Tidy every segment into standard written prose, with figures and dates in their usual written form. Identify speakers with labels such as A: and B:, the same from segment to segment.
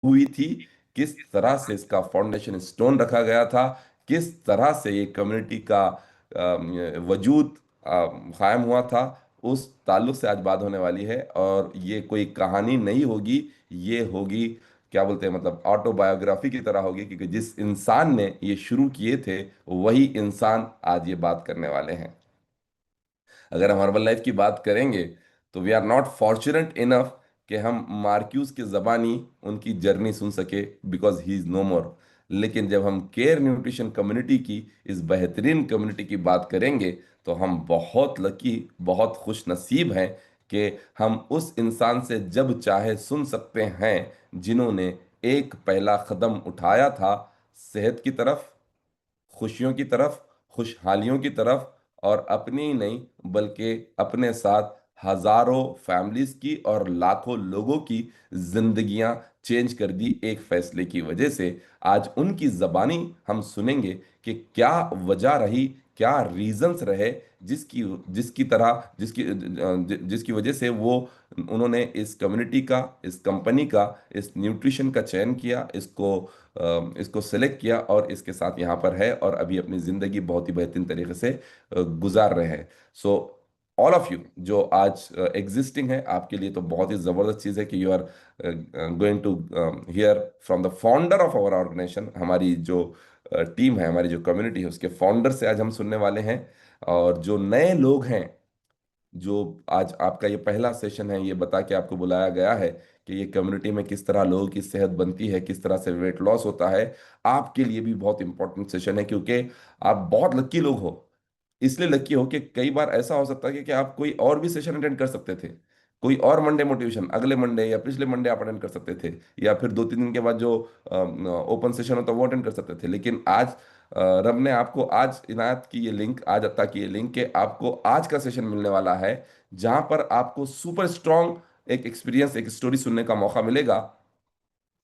A: हुई थी, किस तरह से इसका फाउंडेशन स्टोन रखा गया था, किस तरह से ये कम्युनिटी का वजूद कायम हुआ था, उस ताल्लुक से आज बात होने वाली है। और ये कोई कहानी नहीं होगी, ये होगी क्या बोलते हैं, मतलब ऑटोबायोग्राफी की तरह होगी, क्योंकि जिस इंसान ने ये शुरू किए थे वही इंसान आज ये बात करने वाले हैं। अगर हम हर्बल लाइफ की बात करेंगे तो we are not fortunate enough कि हम मार्क्यूज की जबानी उनकी जर्नी सुन सके, because he is no more. लेकिन जब हम केयर न्यूट्रिशन कम्युनिटी की, इस बेहतरीन कम्युनिटी की बात करेंगे, तो हम बहुत लकी, बहुत खुश नसीब हैं कि हम उस इंसान से जब चाहे सुन सकते हैं जिन्होंने एक पहला कदम उठाया था सेहत की तरफ, खुशियों की तरफ, खुशहालियों की तरफ, और अपनी ही नहीं बल्कि अपने साथ हजारों फैमिलीज की और लाखों लोगों की जिंदगियां चेंज कर दी एक फैसले की वजह से। आज उनकी जबानी हम सुनेंगे कि क्या वजह रही, क्या रीजंस रहे, जिसकी जिसकी तरह जिसकी जिसकी वजह से वो उन्होंने इस कम्युनिटी का, इस कंपनी का, इस न्यूट्रिशन का चयन किया, इसको सेलेक्ट किया और इसके साथ यहाँ पर है, और अभी अपनी ज़िंदगी बहुत ही बेहतरीन तरीके से गुजार रहे हैं। सो ऑल ऑफ यू जो आज एग्जिस्टिंग है, आपके लिए तो बहुत ही ज़बरदस्त चीज़ है कि you are going to hear from the founder of our organisation. हमारी जो टीम है, हमारी जो कम्युनिटी है, उसके फाउंडर से आज हम सुनने वाले हैं। और जो नए लोग हैं, जो आज आपका ये पहला सेशन है, ये बता के आपको बुलाया गया है कि ये कम्युनिटी में किस तरह लोगों की सेहत बनती है, किस तरह से वेट लॉस होता है, आपके लिए भी बहुत इंपॉर्टेंट सेशन है। क्योंकि आप बहुत लकी लोग हो। इसलिए लकी हो कि कई बार ऐसा हो सकता है कि आप कोई और भी सेशन अटेंड कर सकते थे, कोई और मंडे मोटिवेशन अगले मंडे या पिछले मंडे आप अटेंड कर सकते थे, या फिर 2-3 दिन के बाद जो ओपन सेशन होता है वो अटेंड कर सकते थे। लेकिन आज रब ने आपको आज इनायत की ये लिंक, आज अता की ये लिंक, कि आपको आज का सेशन मिलने वाला है जहां पर आपको सुपर स्ट्रॉन्ग एक एक्सपीरियंस, एक स्टोरी सुनने का मौका मिलेगा।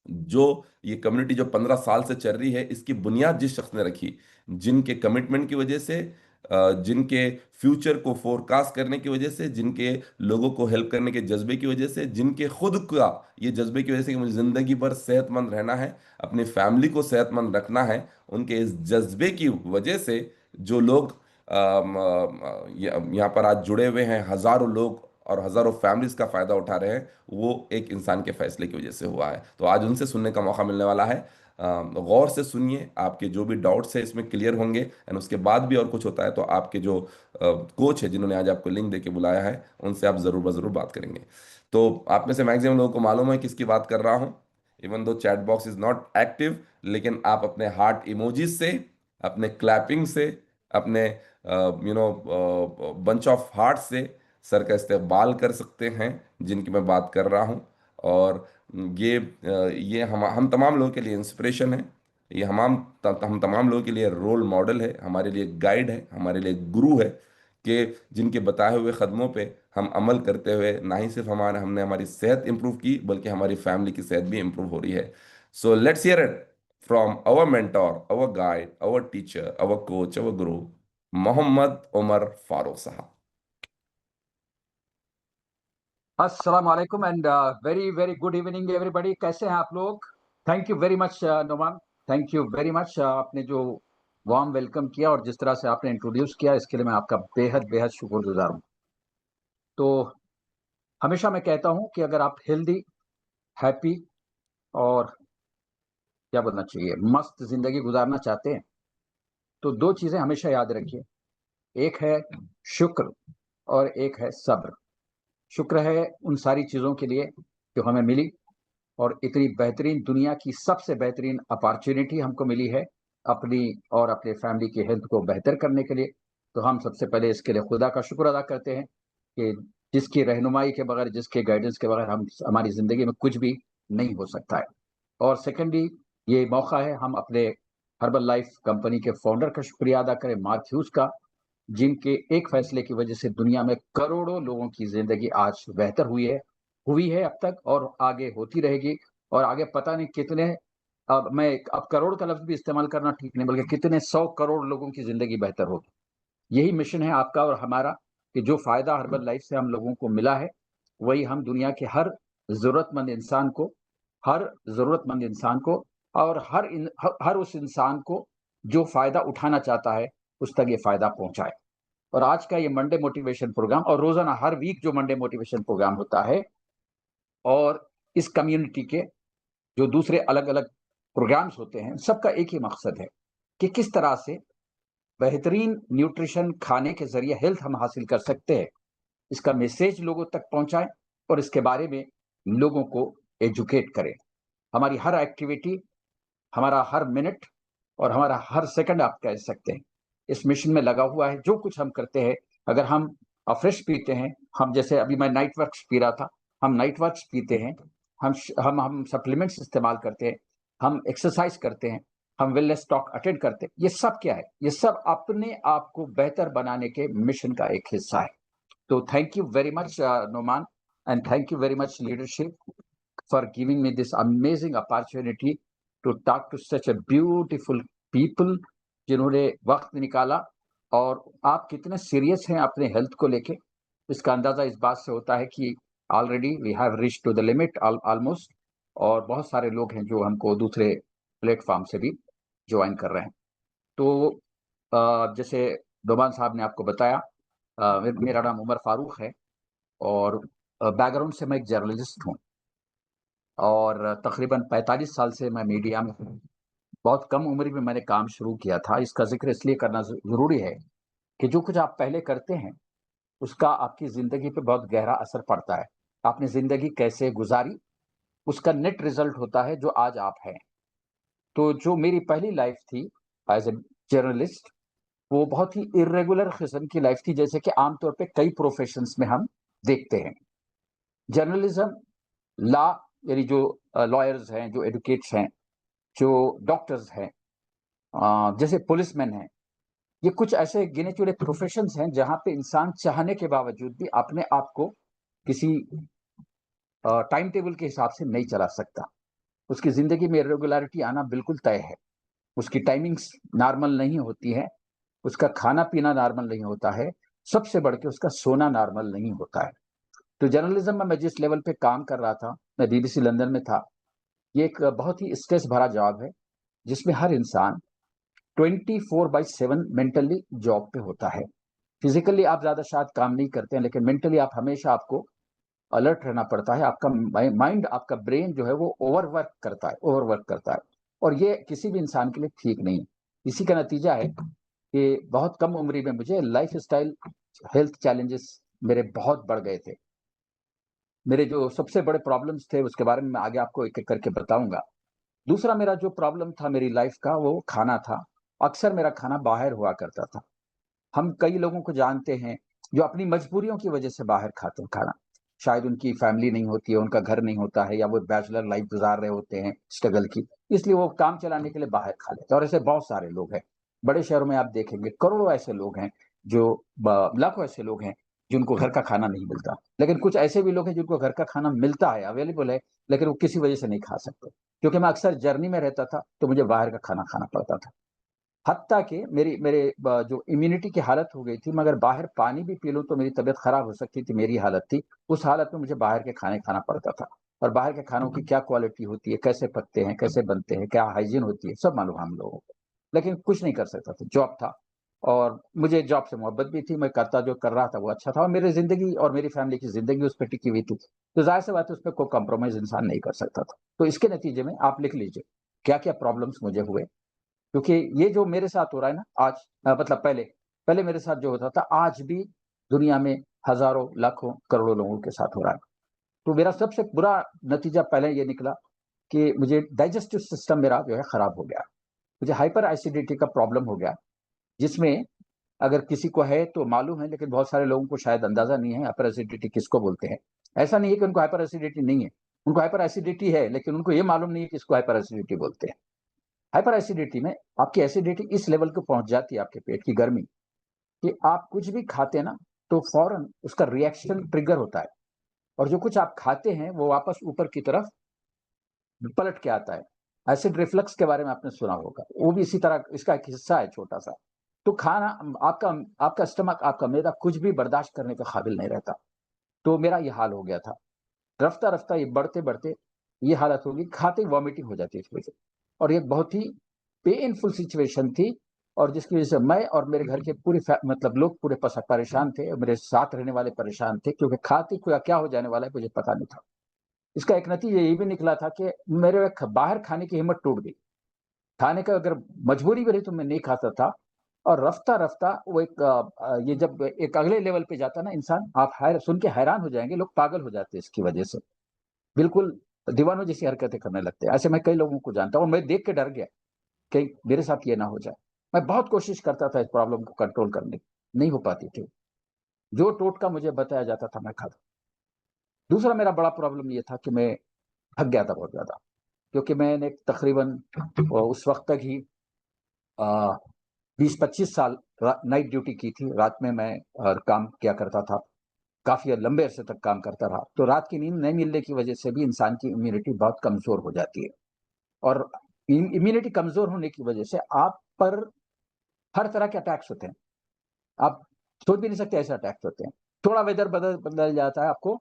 A: जो ये कम्युनिटी जो 15 साल से चल रही है, इसकी बुनियाद जिस शख्स ने रखी, जिनके कमिटमेंट की वजह से, जिनके फ्यूचर को फोरकास्ट करने की वजह से, जिनके लोगों को हेल्प करने के जज्बे की वजह से, जिनके खुद का ये जज्बे की वजह से कि मुझे ज़िंदगी भर सेहतमंद रहना है, अपनी फैमिली को सेहतमंद रखना है, उनके इस जज्बे की वजह से जो लोग यहाँ पर आज जुड़े हुए हैं, हजारों लोग और हजारों फैमिलीज का फायदा उठा रहे हैं, वो एक इंसान के फैसले की वजह से हुआ है। तो आज उनसे सुनने का मौका मिलने वाला है। गौर से सुनिए, आपके जो भी डाउट्स है इसमें क्लियर होंगे, एंड उसके बाद भी और कुछ होता है तो आपके जो कोच है जिन्होंने आज आपको लिंक देके बुलाया है, उनसे आप जरूर ब जरूर बात करेंगे। तो आप में से मैक्सिमम लोगों को मालूम है किसकी बात कर रहा हूँ। Even though chat box is not active, लेकिन आप अपने हार्ट इमोजीज से, अपने क्लैपिंग से, अपने बंच ऑफ हार्ट से सर का इस्तेमाल कर सकते हैं, जिनकी मैं बात कर रहा हूँ। और ये हम तमाम लोगों के लिए इंस्पिरेशन है। ये हम तमाम लोगों के लिए रोल मॉडल है, हमारे लिए गाइड है, हमारे लिए गुरु है, कि जिनके बताए हुए कदमों पे हम अमल करते हुए ना ही सिर्फ हमने हमारी सेहत इंप्रूव की, बल्कि हमारी फैमिली की सेहत भी इंप्रूव हो रही है। So let's hear it from our mentor, our guide, our teacher, our coach, our guru, Mohammed Umar Farooq sahab.
B: अस्सलाम वालेकुम and very very good evening everybody. कैसे हैं आप लोग? Thank you very much Noman, thank you very much. आपने जो वार्म वेलकम किया और जिस तरह से आपने इंट्रोड्यूस किया, इसके लिए मैं आपका बेहद बेहद शुक्रगुजार हूँ। तो हमेशा मैं कहता हूँ कि अगर आप हेल्दी, हैप्पी और क्या बोलना चाहिए, मस्त जिंदगी गुजारना चाहते हैं तो दो चीजें हमेशा याद रखिए। एक है शुक्र और एक है सब्र। शुक्र है उन सारी चीजों के लिए जो हमें मिली, और इतनी बेहतरीन दुनिया की सबसे बेहतरीन अपॉर्चुनिटी हमको मिली है अपनी और अपने फैमिली की हेल्थ को बेहतर करने के लिए। तो हम सबसे पहले इसके लिए खुदा का शुक्र अदा करते हैं कि जिसकी रहनुमाई के बगैर, जिसके गाइडेंस के बगैर हम हमारी ज़िंदगी में कुछ भी नहीं हो सकता है। और सेकेंडली, ये मौका है हम अपने हर्बल लाइफ कंपनी के फाउंडर का शुक्रिया अदा करें, मार्क ह्यूज का, जिनके एक फैसले की वजह से दुनिया में करोड़ों लोगों की ज़िंदगी आज बेहतर हुई है अब तक, और आगे होती रहेगी। और आगे पता नहीं कितने, अब करोड़ का लफ्ज़ भी इस्तेमाल करना ठीक नहीं, बल्कि कितने 100 करोड़ लोगों की ज़िंदगी बेहतर होगी। यही मिशन है आपका और हमारा, कि जो फ़ायदा हर्बल लाइफ से हम लोगों को मिला है, वही हम दुनिया के हर ज़रूरतमंद इंसान को हर ज़रूरतमंद इंसान को और हर उस इंसान को जो फ़ायदा उठाना चाहता है, उस तक ये फ़ायदा पहुँचाए। और आज का ये मंडे मोटिवेशन प्रोग्राम और रोज़ाना हर वीक जो मंडे मोटिवेशन प्रोग्राम होता है और इस कम्युनिटी के जो दूसरे अलग-अलग प्रोग्राम्स होते हैं, सबका एक ही मकसद है कि किस तरह से बेहतरीन न्यूट्रिशन खाने के ज़रिए हेल्थ हम हासिल कर सकते हैं। इसका मैसेज लोगों तक पहुँचाएँ और इसके बारे में लोगों को एजुकेट करें। हमारी हर एक्टिविटी, हमारा हर मिनट और हमारा हर सेकंड आप कह सकते हैं, इस मिशन में लगा हुआ है। जो कुछ हम करते हैं, अगर हम फ्रेश पीते हैं, हम जैसे अभी मैं नाइट वर्क्स पी रहा था, हम नाइट वर्क्स पीते हैं, हम सप्लीमेंट्स इस्तेमाल करते हैं, हम एक्सरसाइज़ करते हैं, हम वेलनेस टॉक अटेंड करते हैं। ये सब क्या है? ये सब अपने आप को बेहतर बनाने के मिशन का एक हिस्सा है। So thank you very much, Noman, and thank you very much, leadership, for giving me this amazing opportunity to talk to such a beautiful people जिन्होंने वक्त निकाला। और आप कितने सीरियस हैं अपने हेल्थ को लेके, इसका अंदाज़ा इस बात से होता है कि already we have reached to the limit almost. और बहुत सारे लोग हैं जो हमको दूसरे प्लेटफॉर्म से भी ज्वाइन कर रहे हैं। तो जैसे नोमान साहब ने आपको बताया, मेरा नाम उमर फारूक है और बैकग्राउंड से मैं एक जर्नलिस्ट हूँ और तकरीबन 45 साल से मैं मीडिया में हूँ। बहुत कम उम्र में मैंने काम शुरू किया था। इसका ज़िक्र इसलिए करना ज़रूरी है कि जो कुछ आप पहले करते हैं, उसका आपकी ज़िंदगी पे बहुत गहरा असर पड़ता है। आपने ज़िंदगी कैसे गुज़ारी, उसका नेट रिज़ल्ट होता है जो आज आप हैं। तो जो मेरी पहली लाइफ़ थी एज़ अ जर्नलिस्ट, वो बहुत ही इर्रेगुलर किस्म की लाइफ़ थी, जैसे कि आम तौर पे कई प्रोफ़ेशंस में हम देखते हैं। जर्नलिज़्म, लॉ, यानी जो लॉयर्स हैं, जो एडवोकेट्स हैं, जो डॉक्टर्स हैं, जैसे पुलिसमैन हैं, ये कुछ ऐसे गिने-चुने प्रोफ़ेशंस हैं जहाँ पे इंसान चाहने के बावजूद भी अपने आप को किसी टाइम टेबल के हिसाब से नहीं चला सकता। उसकी ज़िंदगी में इर्रेगुलरिटी आना बिल्कुल तय है। उसकी टाइमिंग्स नॉर्मल नहीं होती है, उसका खाना-पीना नॉर्मल नहीं होता है, सबसे बढ़ के उसका सोना नॉर्मल नहीं होता है। तो जर्नलिज़्म में मैं जिस लेवल पे काम कर रहा था, मैं बीबीसी लंदन में था। ये एक बहुत ही स्ट्रेस भरा जॉब है, जिसमें हर इंसान 24/7 मेंटली जॉब पे होता है। फिज़िकली आप ज़्यादा शायद काम नहीं करते हैं, लेकिन मेंटली आप हमेशा आपको अलर्ट रहना पड़ता है। आपका माइंड, आपका ब्रेन जो है वो ओवरवर्क करता है और ये किसी भी इंसान के लिए ठीक नहीं है। इसी का नतीजा है कि बहुत कम उम्र में मुझे लाइफ़स्टाइल हेल्थ चैलेंजेस मेरे बहुत बढ़ गए थे। मेरे जो सबसे बड़े प्रॉब्लम्स थे, उसके बारे में मैं आगे आपको एक-एक करके बताऊँगा। दूसरा मेरा जो प्रॉब्लम था मेरी लाइफ़ का, वो खाना था। अक्सर मेरा खाना बाहर हुआ करता था। हम कई लोगों को जानते हैं जो अपनी मजबूरियों की वजह से बाहर खाते हैं खाना। शायद उनकी फैमिली नहीं होती है, उनका घर नहीं होता है, या वो बैचलर लाइफ़ गुज़ार रहे होते हैं स्ट्रगल की, इसलिए वो काम चलाने के लिए बाहर खा लेते हैं और ऐसे बहुत सारे लोग हैं। बड़े शहरों में आप देखेंगे करोड़ों ऐसे लोग हैं जो लाखों ऐसे लोग हैं जिनको घर का खाना नहीं मिलता। लेकिन कुछ ऐसे भी लोग हैं जिनको घर का खाना मिलता है, अवेलेबल है, लेकिन वो किसी वजह से नहीं खा सकते। क्योंकि मैं अक्सर जर्नी में रहता था, तो मुझे बाहर का खाना खाना पड़ता था। हत्ता कि मेरी मेरे जो इम्यूनिटी की हालत हो गई थी, मगर बाहर पानी भी पी लूँ तो मेरी तबीयत खराब हो सकती थी, मेरी हालत थी। उस हालत में मुझे बाहर के खाने खाना पड़ता था और बाहर के खानों की क्या क्वालिटी होती है, कैसे पकते हैं, कैसे बनते हैं, क्या हाइजीन होती है, सब मालूम है हम लोगों को। लेकिन कुछ नहीं कर सकता था, जॉब था और मुझे जॉब से मोहब्बत भी थी, मैं करता जो कर रहा था वो अच्छा था और मेरी ज़िंदगी और मेरी फैमिली की ज़िंदगी उस पे टिकी हुई थी। तो ज़ाहिर-सी बात है उसपे कोई कॉम्प्रोमाइज़ इंसान नहीं कर सकता था। तो इसके नतीजे में आप लिख लीजिए, क्या-क्या प्रॉब्लम्स मुझे हुए, क्योंकि ये जो मेरे साथ हो रहा है ना आज, मतलब पहले पहले मेरे साथ जो होता था, आज भी दुनिया में हज़ारों, लाखों, करोड़ों लोगों के साथ हो रहा है। तो मेरा सबसे बुरा नतीजा पहले ये निकला कि मुझे डाइजेस्टिव सिस्टम मेरा जो है खराब हो गया। मुझे हाइपर एसिडिटी का प्रॉब्लम हो गया, जिसमें अगर किसी को है तो मालूम है, लेकिन बहुत सारे लोगों को शायद अंदाज़ा नहीं है हाइपर एसिडिटी किसको बोलते हैं। ऐसा नहीं है कि उनको हाइपर एसिडिटी नहीं है, उनको हाइपर एसिडिटी है, लेकिन उनको ये मालूम नहीं है कि इसको हाइपर एसिडिटी बोलते हैं। हाइपर एसिडिटी में आपकी एसिडिटी इस लेवल को पहुंच जाती है, आपके पेट की गर्मी, कि आप कुछ भी खाते हैं ना, तो फौरन उसका रिएक्शन ट्रिगर होता है और जो कुछ आप खाते हैं वो वापस ऊपर की तरफ पलट के आता है। एसिड रिफ्लक्स के बारे में आपने सुना होगा, वो भी इसी तरह इसका एक हिस्सा है छोटा सा। तो खाना, आपका आपका स्टमक, आपका मैदा कुछ भी बर्दाश्त करने के काबिल नहीं रहता। तो मेरा ये हाल हो गया था। रफ्ता रफ्ता ये बढ़ते बढ़ते ये हालत होगी, खाते ही वॉमिटिंग हो जाती थी मुझे, और ये बहुत ही पेनफुल सिचुएशन थी, और जिसकी वजह से मैं और मेरे घर के पूरे मतलब लोग पूरे परेशान थे, मेरे साथ रहने वाले परेशान थे, क्योंकि खाते क्या हो जाने वाला है मुझे पता नहीं था। इसका एक नतीजा ये भी निकला था कि मेरे बाहर खाने की हिम्मत टूट गई। खाने का अगर मजबूरी भी रही तो मैं नहीं खाता था, और रफ्ता रफ्ता वो ये जब एक अगले लेवल पे जाता ना इंसान, आप सुन के हैरान हो जाएंगे, लोग पागल हो जाते हैं इसकी वजह से, बिल्कुल दीवानों जैसी हरकतें करने लगते हैं। ऐसे मैं कई लोगों को जानता हूँ, मैं देख के डर गया कहीं मेरे साथ ये ना हो जाए। मैं बहुत कोशिश करता था इस प्रॉब्लम को कंट्रोल करने की, नहीं हो पाती थी। जो टोटका मुझे बताया जाता था मैं खाता। दूसरा मेरा बड़ा प्रॉब्लम ये था कि मैं थक गया था बहुत ज्यादा, क्योंकि मैंने तकरीबन उस वक्त तक ही 20-25 साल नाइट ड्यूटी की थी। रात में मैं काम किया करता था, काफी लंबे अरसे तक काम करता रहा, तो रात की नींद नहीं मिलने की वजह से भी इंसान की इम्यूनिटी बहुत कमजोर हो जाती है, और इम्यूनिटी कमजोर होने की वजह से आप पर हर तरह के अटैक्स होते हैं। आप सोच भी नहीं सकते ऐसे अटैक्स होते हैं। थोड़ा वेदर बदल बदल जाता है, आपको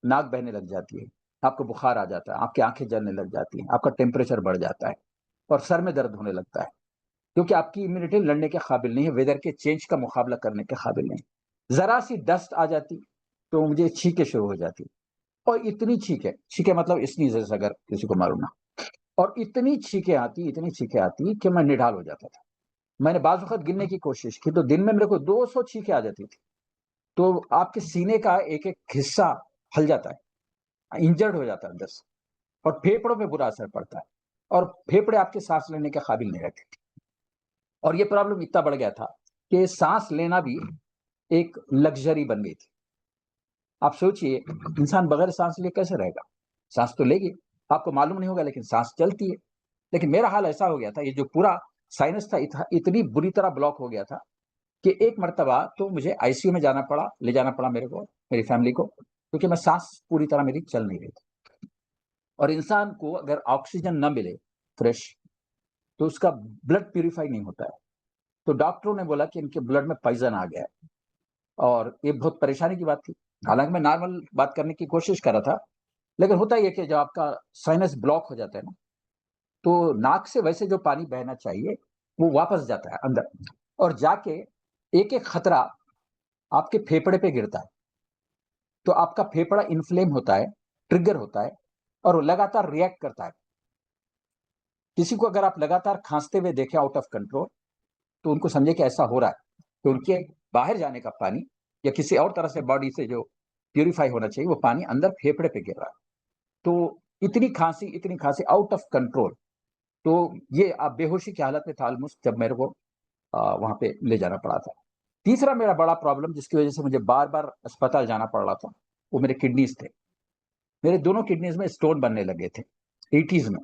B: नाक बहने लग जाती है, आपको बुखार आ जाता है, आपकी आंखें जलने लग जाती हैं, आपका टेम्परेचर बढ़ जाता है, और सर में दर्द होने लगता है, क्योंकि आपकी इम्यूनिटी लड़ने के काबिल नहीं है, वेदर के चेंज का मुकाबला करने के काबिल नहीं। जरा सी डस्ट आ जाती तो मुझे छींकें शुरू हो जाती, और इतनी छींकें, छींकें मतलब स्नीजेस अगर किसी को मालूम ना, और इतनी छींकें आती, इतनी छींकें आती कि मैं निढाल हो जाता था। मैंने बाज़ वक़्त गिनने की कोशिश की तो दिन में मेरे को 200 छींकें आ जाती थी। तो आपके सीने का एक-एक हिस्सा हल जाता है, इंजर्ड हो जाता है अंदर से, और फेफड़ों पे बुरा असर पड़ता है, और फेफड़े आपके सांस लेने के काबिल नहीं रहते। और ये प्रॉब्लम इतना बढ़ गया था कि सांस लेना भी एक लग्जरी बन गई थी। आप सोचिए, इंसान बगैर सांस लिए कैसे रहेगा? सांस तो लेगी, आपको मालूम नहीं होगा, लेकिन सांस चलती है। लेकिन मेरा हाल ऐसा हो गया था, ये जो पूरा साइनस था इतनी बुरी तरह ब्लॉक हो गया था कि एक मर्तबा तो मुझे आईसीयू में जाना पड़ा, ले जाना पड़ा मेरे को, मेरी फैमिली को, क्योंकि मैं सांस पूरी तरह मेरी चल नहीं रही थी। और इंसान को अगर ऑक्सीजन न मिले फ्रेश, तो उसका ब्लड प्यूरिफाई नहीं होता है। तो डॉक्टरों ने बोला कि इनके ब्लड में पॉइजन आ गया है, और ये बहुत परेशानी की बात थी। हालांकि मैं नॉर्मल बात करने की कोशिश कर रहा था, लेकिन होता ही है कि जब आपका साइनस ब्लॉक हो जाता है ना, तो नाक से वैसे जो पानी बहना चाहिए वो वापस जाता है अंदर, और जाके एक एक खतरा आपके फेफड़े पे गिरता है। तो आपका फेफड़ा इन्फ्लेम होता है, ट्रिगर होता है, और वो लगातार रिएक्ट करता है। किसी को अगर आप लगातार खांसते हुए देखें आउट ऑफ कंट्रोल, तो उनको समझे कि ऐसा हो रहा है, तो उनके बाहर जाने का पानी या किसी और तरह से बॉडी से जो प्यूरिफाई होना चाहिए वो पानी अंदर फेफड़े पे गिर रहा है। तो इतनी खांसी आउट ऑफ कंट्रोल, तो ये आप बेहोशी की हालत में था ऑलमोस्ट, जब मेरे को वहां पे ले जाना पड़ा था। तीसरा मेरा बड़ा प्रॉब्लम जिसकी वजह से मुझे बार बार अस्पताल जाना पड़ रहा था, वो मेरे किडनीज थे। मेरे दोनों किडनीज में स्टोन बनने लगे थे 80s में।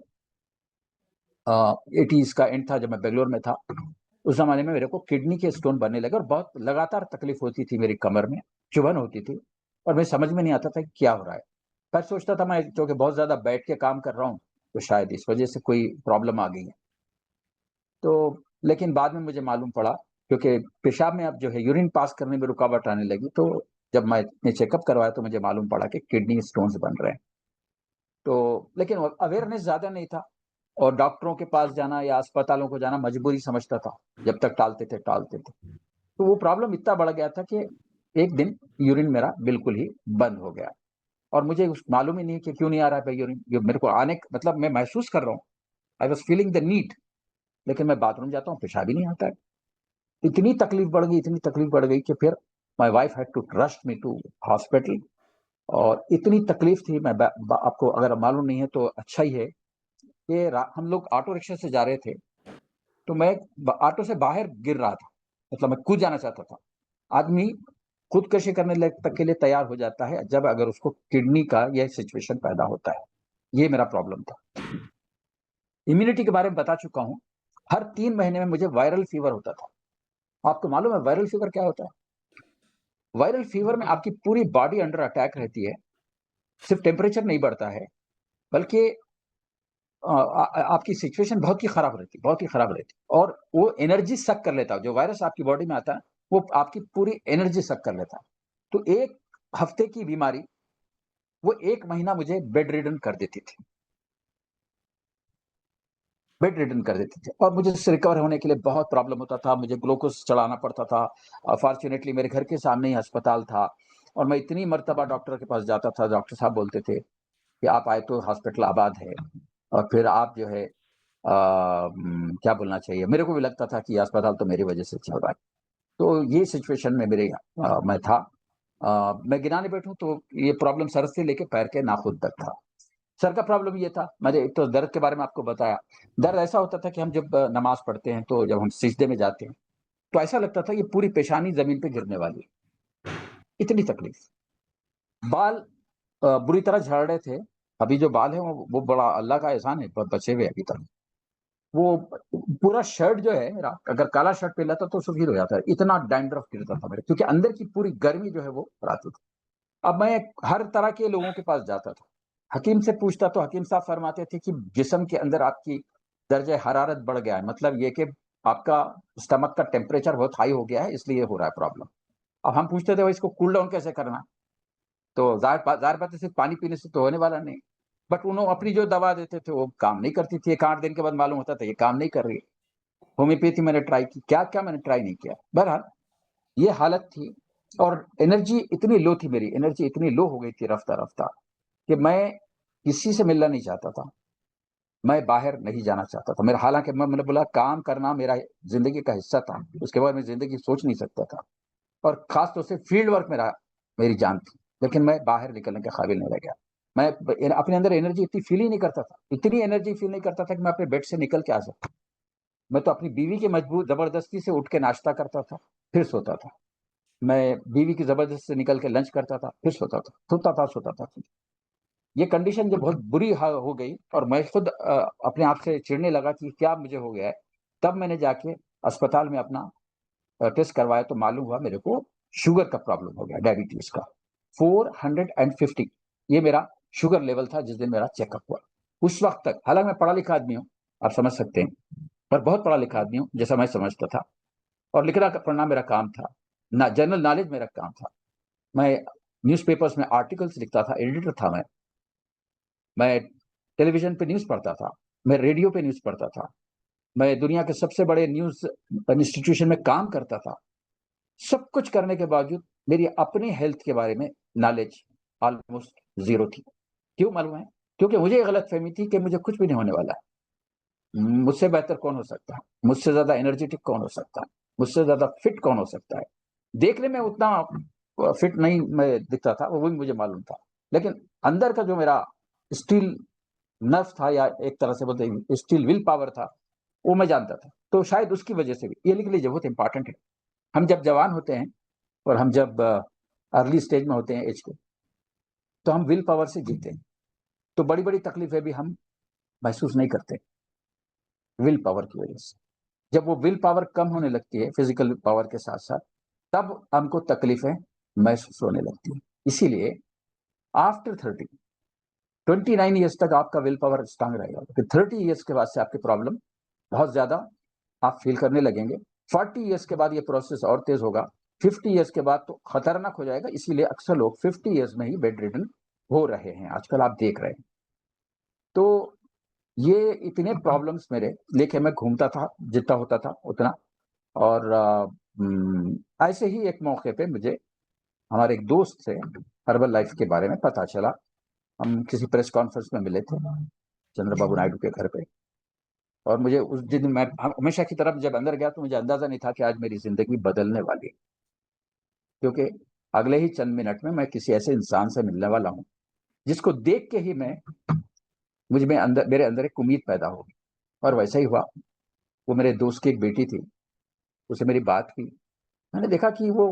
B: 80s का एंड था जब मैं बेंगलोर में था। उस जमाने में मेरे को किडनी के स्टोन बनने लगे, और बहुत लगातार तकलीफ होती थी, मेरी कमर में चुभन होती थी, और मैं समझ में नहीं आता था कि क्या हो रहा है। मैं सोचता था मैं क्योंकि बहुत ज्यादा बैठ के काम कर रहा हूँ, तो शायद इस वजह से कोई प्रॉब्लम आ गई है। तो लेकिन बाद में मुझे मालूम पड़ा, क्योंकि पेशाब में अब जो है यूरिन पास करने में रुकावट आने लगी, तो जब मैंने चेकअप करवाया तो मुझे मालूम पड़ा कि किडनी स्टोन्स बन रहे हैं। तो लेकिन अवेयरनेस ज्यादा नहीं था, और डॉक्टरों के पास जाना या अस्पतालों को जाना मजबूरी समझता था, जब तक टालते थे। तो वो प्रॉब्लम इतना बढ़ गया था कि एक दिन यूरिन मेरा बिल्कुल ही बंद हो गया, और मुझे मालूम ही नहीं कि क्यों नहीं आ रहा है भाई यूरिन। मेरे को मतलब मैं महसूस कर रहा हूँ, I was feeling the need, लेकिन मैं बाथरूम जाता हूँ, पेशाब ही नहीं आता है। इतनी तकलीफ बढ़ गई कि फिर my wife had to rush me to hospital. और इतनी तकलीफ थी, मैं आपको अगर मालूम नहीं है तो अच्छा ही है कि हम लोग ऑटो रिक्शा से जा रहे थे, तो मैं ऑटो से बाहर गिर रहा था, मतलब मैं कूद जाना चाहता था। आदमी खुदकशी करने तक के लिए तैयार हो जाता है जब अगर उसको किडनी का यह सिचुएशन पैदा होता है। ये मेरा प्रॉब्लम था। इम्यूनिटी के बारे में बता चुका हूं। हर 3 महीने में मुझे वायरल फीवर होता था। आपको मालूम है वायरल फीवर क्या होता है? वायरल फीवर में आपकी पूरी बॉडी अंडर अटैक रहती है। सिर्फ टेम्परेचर नहीं बढ़ता है, बल्कि आपकी सिचुएशन बहुत ही खराब रहती, और वो एनर्जी सक कर लेता है। जो वायरस आपकी बॉडी में आता है वो आपकी पूरी एनर्जी सक कर लेता है। तो एक हफ्ते की बीमारी वो 1 महीना मुझे बेड रिडन कर देती थी। बेड रिडन कर देते थे और मुझे इससे रिकवर होने के लिए बहुत प्रॉब्लम होता था, मुझे ग्लूकोज चढ़ाना पड़ता था। फॉर्च्यूनेटली मेरे घर के सामने ही अस्पताल था और मैं इतनी मर्तबा डॉक्टर के पास जाता था, डॉक्टर साहब बोलते थे कि आप आए तो हॉस्पिटल आबाद है और फिर आप जो है क्या बोलना चाहिए, मेरे को भी लगता था कि अस्पताल तो मेरी वजह से चल रहा है। तो ये सिचुएशन में मैं था। मैं गिनाने बैठूं तो ये प्रॉब्लम सर से लेके पैर के नाखून तक था। सर का प्रॉब्लम ये था, मैंने एक तो दर्द के बारे में आपको बताया। दर्द ऐसा होता था कि हम जब नमाज पढ़ते हैं तो जब हम सिजदे में जाते हैं तो ऐसा लगता था ये पूरी पेशानी जमीन पे गिरने वाली है, इतनी तकलीफ। बाल बुरी तरह झड़ रहे थे। अभी जो बाल है वो बड़ा अल्लाह का एहसान है, बचे हुए अभी तक। वो पूरा शर्ट जो है मेरा, अगर काला शर्ट पहन लेता तो सफेद हो जाता है, इतना डैंड्रफ गिरता था मेरे, क्योंकि अंदर की पूरी गर्मी जो है वो आती थी। अब मैं हर तरह के लोगों के पास जाता था, हकीम से पूछता तो हकीम साहब फरमाते थे कि जिस्म के अंदर आपकी दर्जे हरारत बढ़ गया है, मतलब ये कि आपका स्टमक का टेम्परेचर बहुत हाई हो गया है, इसलिए हो रहा है प्रॉब्लम। अब हम पूछते थे भाई इसको कूल डाउन कैसे करना, तो जाहिर बात है सिर्फ पानी पीने से तो होने वाला नहीं। बट उन्होंने अपनी जो दवा देते थे वो काम नहीं करती थी, 1-8 दिन के बाद मालूम होता था ये काम नहीं कर रही। होम्योपैथी मैंने ट्राई की, क्या क्या मैंने ट्राई नहीं किया। बहरहाल ये हालत थी और एनर्जी इतनी लो थी, मेरी एनर्जी इतनी लो हो गई थी रफ्ता रफ्ता कि मैं किसी से मिलना नहीं चाहता था, मैं बाहर नहीं जाना चाहता था। मेरा हालांकि मैंने बोला काम करना मेरा जिंदगी का हिस्सा था, उसके बाद मैं जिंदगी सोच नहीं सकता था और खास तौर से फील्ड वर्क मेरी जान थी, लेकिन मैं बाहर निकलने के काबिल नहीं रह गया। मैं अपने अंदर एनर्जी इतनी फील ही नहीं करता था, इतनी एनर्जी फील नहीं करता था कि मैं अपने बेड से निकल के आ सकता। मैं तो अपनी बीवी की मजबूर जबरदस्ती से उठ के नाश्ता करता था, फिर सोता था। मैं बीवी की जबरदस्ती से निकल के लंच करता था, फिर सोता था, सोता था। ये कंडीशन जब बहुत बुरी हो गई और मैं खुद अपने आप से चिढ़ने लगा कि क्या मुझे हो गया है, तब मैंने जाके अस्पताल में अपना टेस्ट करवाया तो मालूम हुआ मेरे को शुगर का प्रॉब्लम हो गया, डायबिटीज का। 450 ये मेरा शुगर लेवल था जिस दिन मेरा चेकअप हुआ। उस वक्त तक हालांकि मैं पढ़ा लिखा आदमी हूँ, आप समझ सकते हैं, पर बहुत पढ़ा लिखा आदमी हूँ जैसा मैं समझता था, और लिखना पढ़ना मेरा काम था ना, जनरल नॉलेज मेरा काम था। मैं न्यूज़पेपर्स में आर्टिकल्स लिखता था, एडिटर था मैं टेलीविजन पे न्यूज़ पढ़ता था, मैं रेडियो पे न्यूज़ पढ़ता था, मैं दुनिया के सबसे बड़े न्यूज़ इंस्टीट्यूशन में काम करता था। सब कुछ करने के बावजूद मेरी अपनी हेल्थ के बारे में नॉलेज ऑलमोस्ट ज़ीरो थी। क्यों मालूम है? क्योंकि मुझे ये गलतफ़हमी थी कि मुझे कुछ भी नहीं होने वाला है। मुझसे बेहतर कौन हो सकता है? मुझसे ज़्यादा एनर्जेटिक कौन हो सकता है? मुझसे ज़्यादा फिट कौन हो सकता है? देखने में उतना फिट नहीं मैं दिखता था, वो भी मुझे मालूम था। लेकिन अंदर का जो मेरा स्टील नर्व था, या एक तरह से बोलते हैं स्टील विल पावर था, वो मैं जानता था। तो शायद उसकी वजह से भी ये लिख लीजिए, बहुत इंपॉर्टेंट है। हम जब जवान होते हैं और हम जब अर्ली स्टेज में होते हैं एज के, तो हम विल पावर से जीते हैं, तो बड़ी बड़ी तकलीफें भी हम महसूस नहीं करते विल पावर की वजह से। जब वो विल पावर कम होने लगती है फिजिकल पावर के साथ साथ, तब हमको तकलीफें महसूस होने लगती है। इसीलिए आफ्टर 29 ईयर्स तक आपका विल पावर स्ट्रांग रहेगा, फिर 30 ईयर्स के बाद से आपकी प्रॉब्लम बहुत ज्यादा आप फील करने लगेंगे। 40 ईयर्स के बाद ये प्रोसेस और तेज होगा, 50 ईयर्स के बाद तो खतरनाक हो जाएगा। इसीलिए अक्सर लोग 50 ईयर्स में ही बेड रिडन हो रहे हैं, आजकल आप देख रहे हैं। तो ये इतने प्रॉब्लम्स मेरे लेके मैं घूमता था, जितना होता था उतना। और ऐसे ही एक मौके पे मुझे हमारे एक दोस्त से हर्बल लाइफ के बारे में पता चला। हम किसी प्रेस कॉन्फ्रेंस में मिले थे चंद्रबाबू नायडू के घर पे, और मुझे उस दिन मैं हमेशा की तरफ जब अंदर गया तो मुझे अंदाजा नहीं था कि आज मेरी जिंदगी बदलने वाली है, क्योंकि अगले ही चंद मिनट में मैं किसी ऐसे इंसान से मिलने वाला हूँ जिसको देख के ही मैं मुझ में अंदर मेरे अंदर एक उम्मीद पैदा होगी। और वैसा ही हुआ। वो मेरे दोस्त की एक बेटी थी, उससे मेरी बात हुई, मैंने देखा कि वो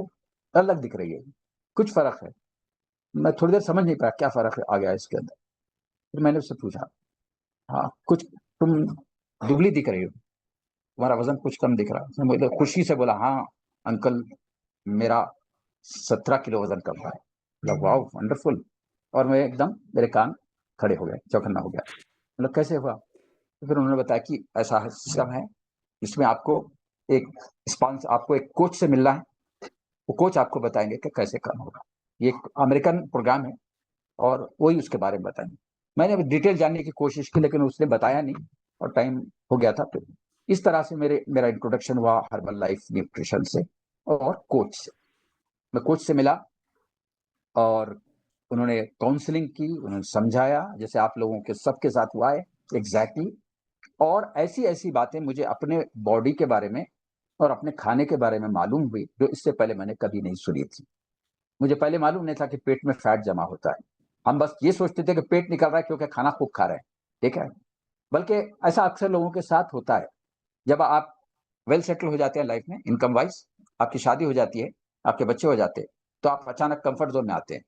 B: अलग दिख रही है, कुछ फर्क है। मैं थोड़ी देर समझ नहीं पाया क्या फर्क है आ गया इसके अंदर। फिर मैंने उससे पूछा, हाँ कुछ तुम दुबली दिख रही हो, तुम्हारा वजन कुछ कम दिख रहा है। उसने मुझे खुशी से बोला, हाँ अंकल मेरा 17 किलो वजन कम हुआ है। मतलब वाह वंडरफुल। और मैं एकदम मेरे कान खड़े हो गए, चौकन्ना हो गया। मतलब कैसे हुआ? तो फिर उन्होंने बताया कि ऐसा सिस्टम है, इसमें आपको एक स्पॉन्स आपको एक कोच से मिलना है, वो कोच आपको बताएंगे कि कैसे काम होगा। ये एक अमेरिकन प्रोग्राम है और वही उसके बारे में बताएंगे। मैंने डिटेल जानने की कोशिश की लेकिन उसने बताया नहीं। और टाइम हो गया था। तो इस तरह से मेरा इंट्रोडक्शन हुआ हर्बल लाइफ न्यूट्रिशन से और कोच से। मैं कोच से मिला और उन्होंने काउंसलिंग की, उन्होंने समझाया, जैसे आप लोगों के सबके साथ हुआ है एग्जैक्टली। और ऐसी ऐसी बातें मुझे अपने बॉडी के बारे में और अपने खाने के बारे में मालूम हुई जो इससे पहले मैंने कभी नहीं सुनी थी। मुझे पहले मालूम नहीं था कि पेट में फैट जमा होता है। हम बस ये सोचते थे कि पेट निकल रहा है क्योंकि खाना खूब खा रहे हैं, ठीक है। बल्कि ऐसा अक्सर लोगों के साथ होता है। जब आप वेल सेटल हो जाते हैं लाइफ में, इनकम वाइज, आपकी शादी हो जाती है, आपके बच्चे हो जाते हैं, तो आप अचानक कंफर्ट जोन में आते हैं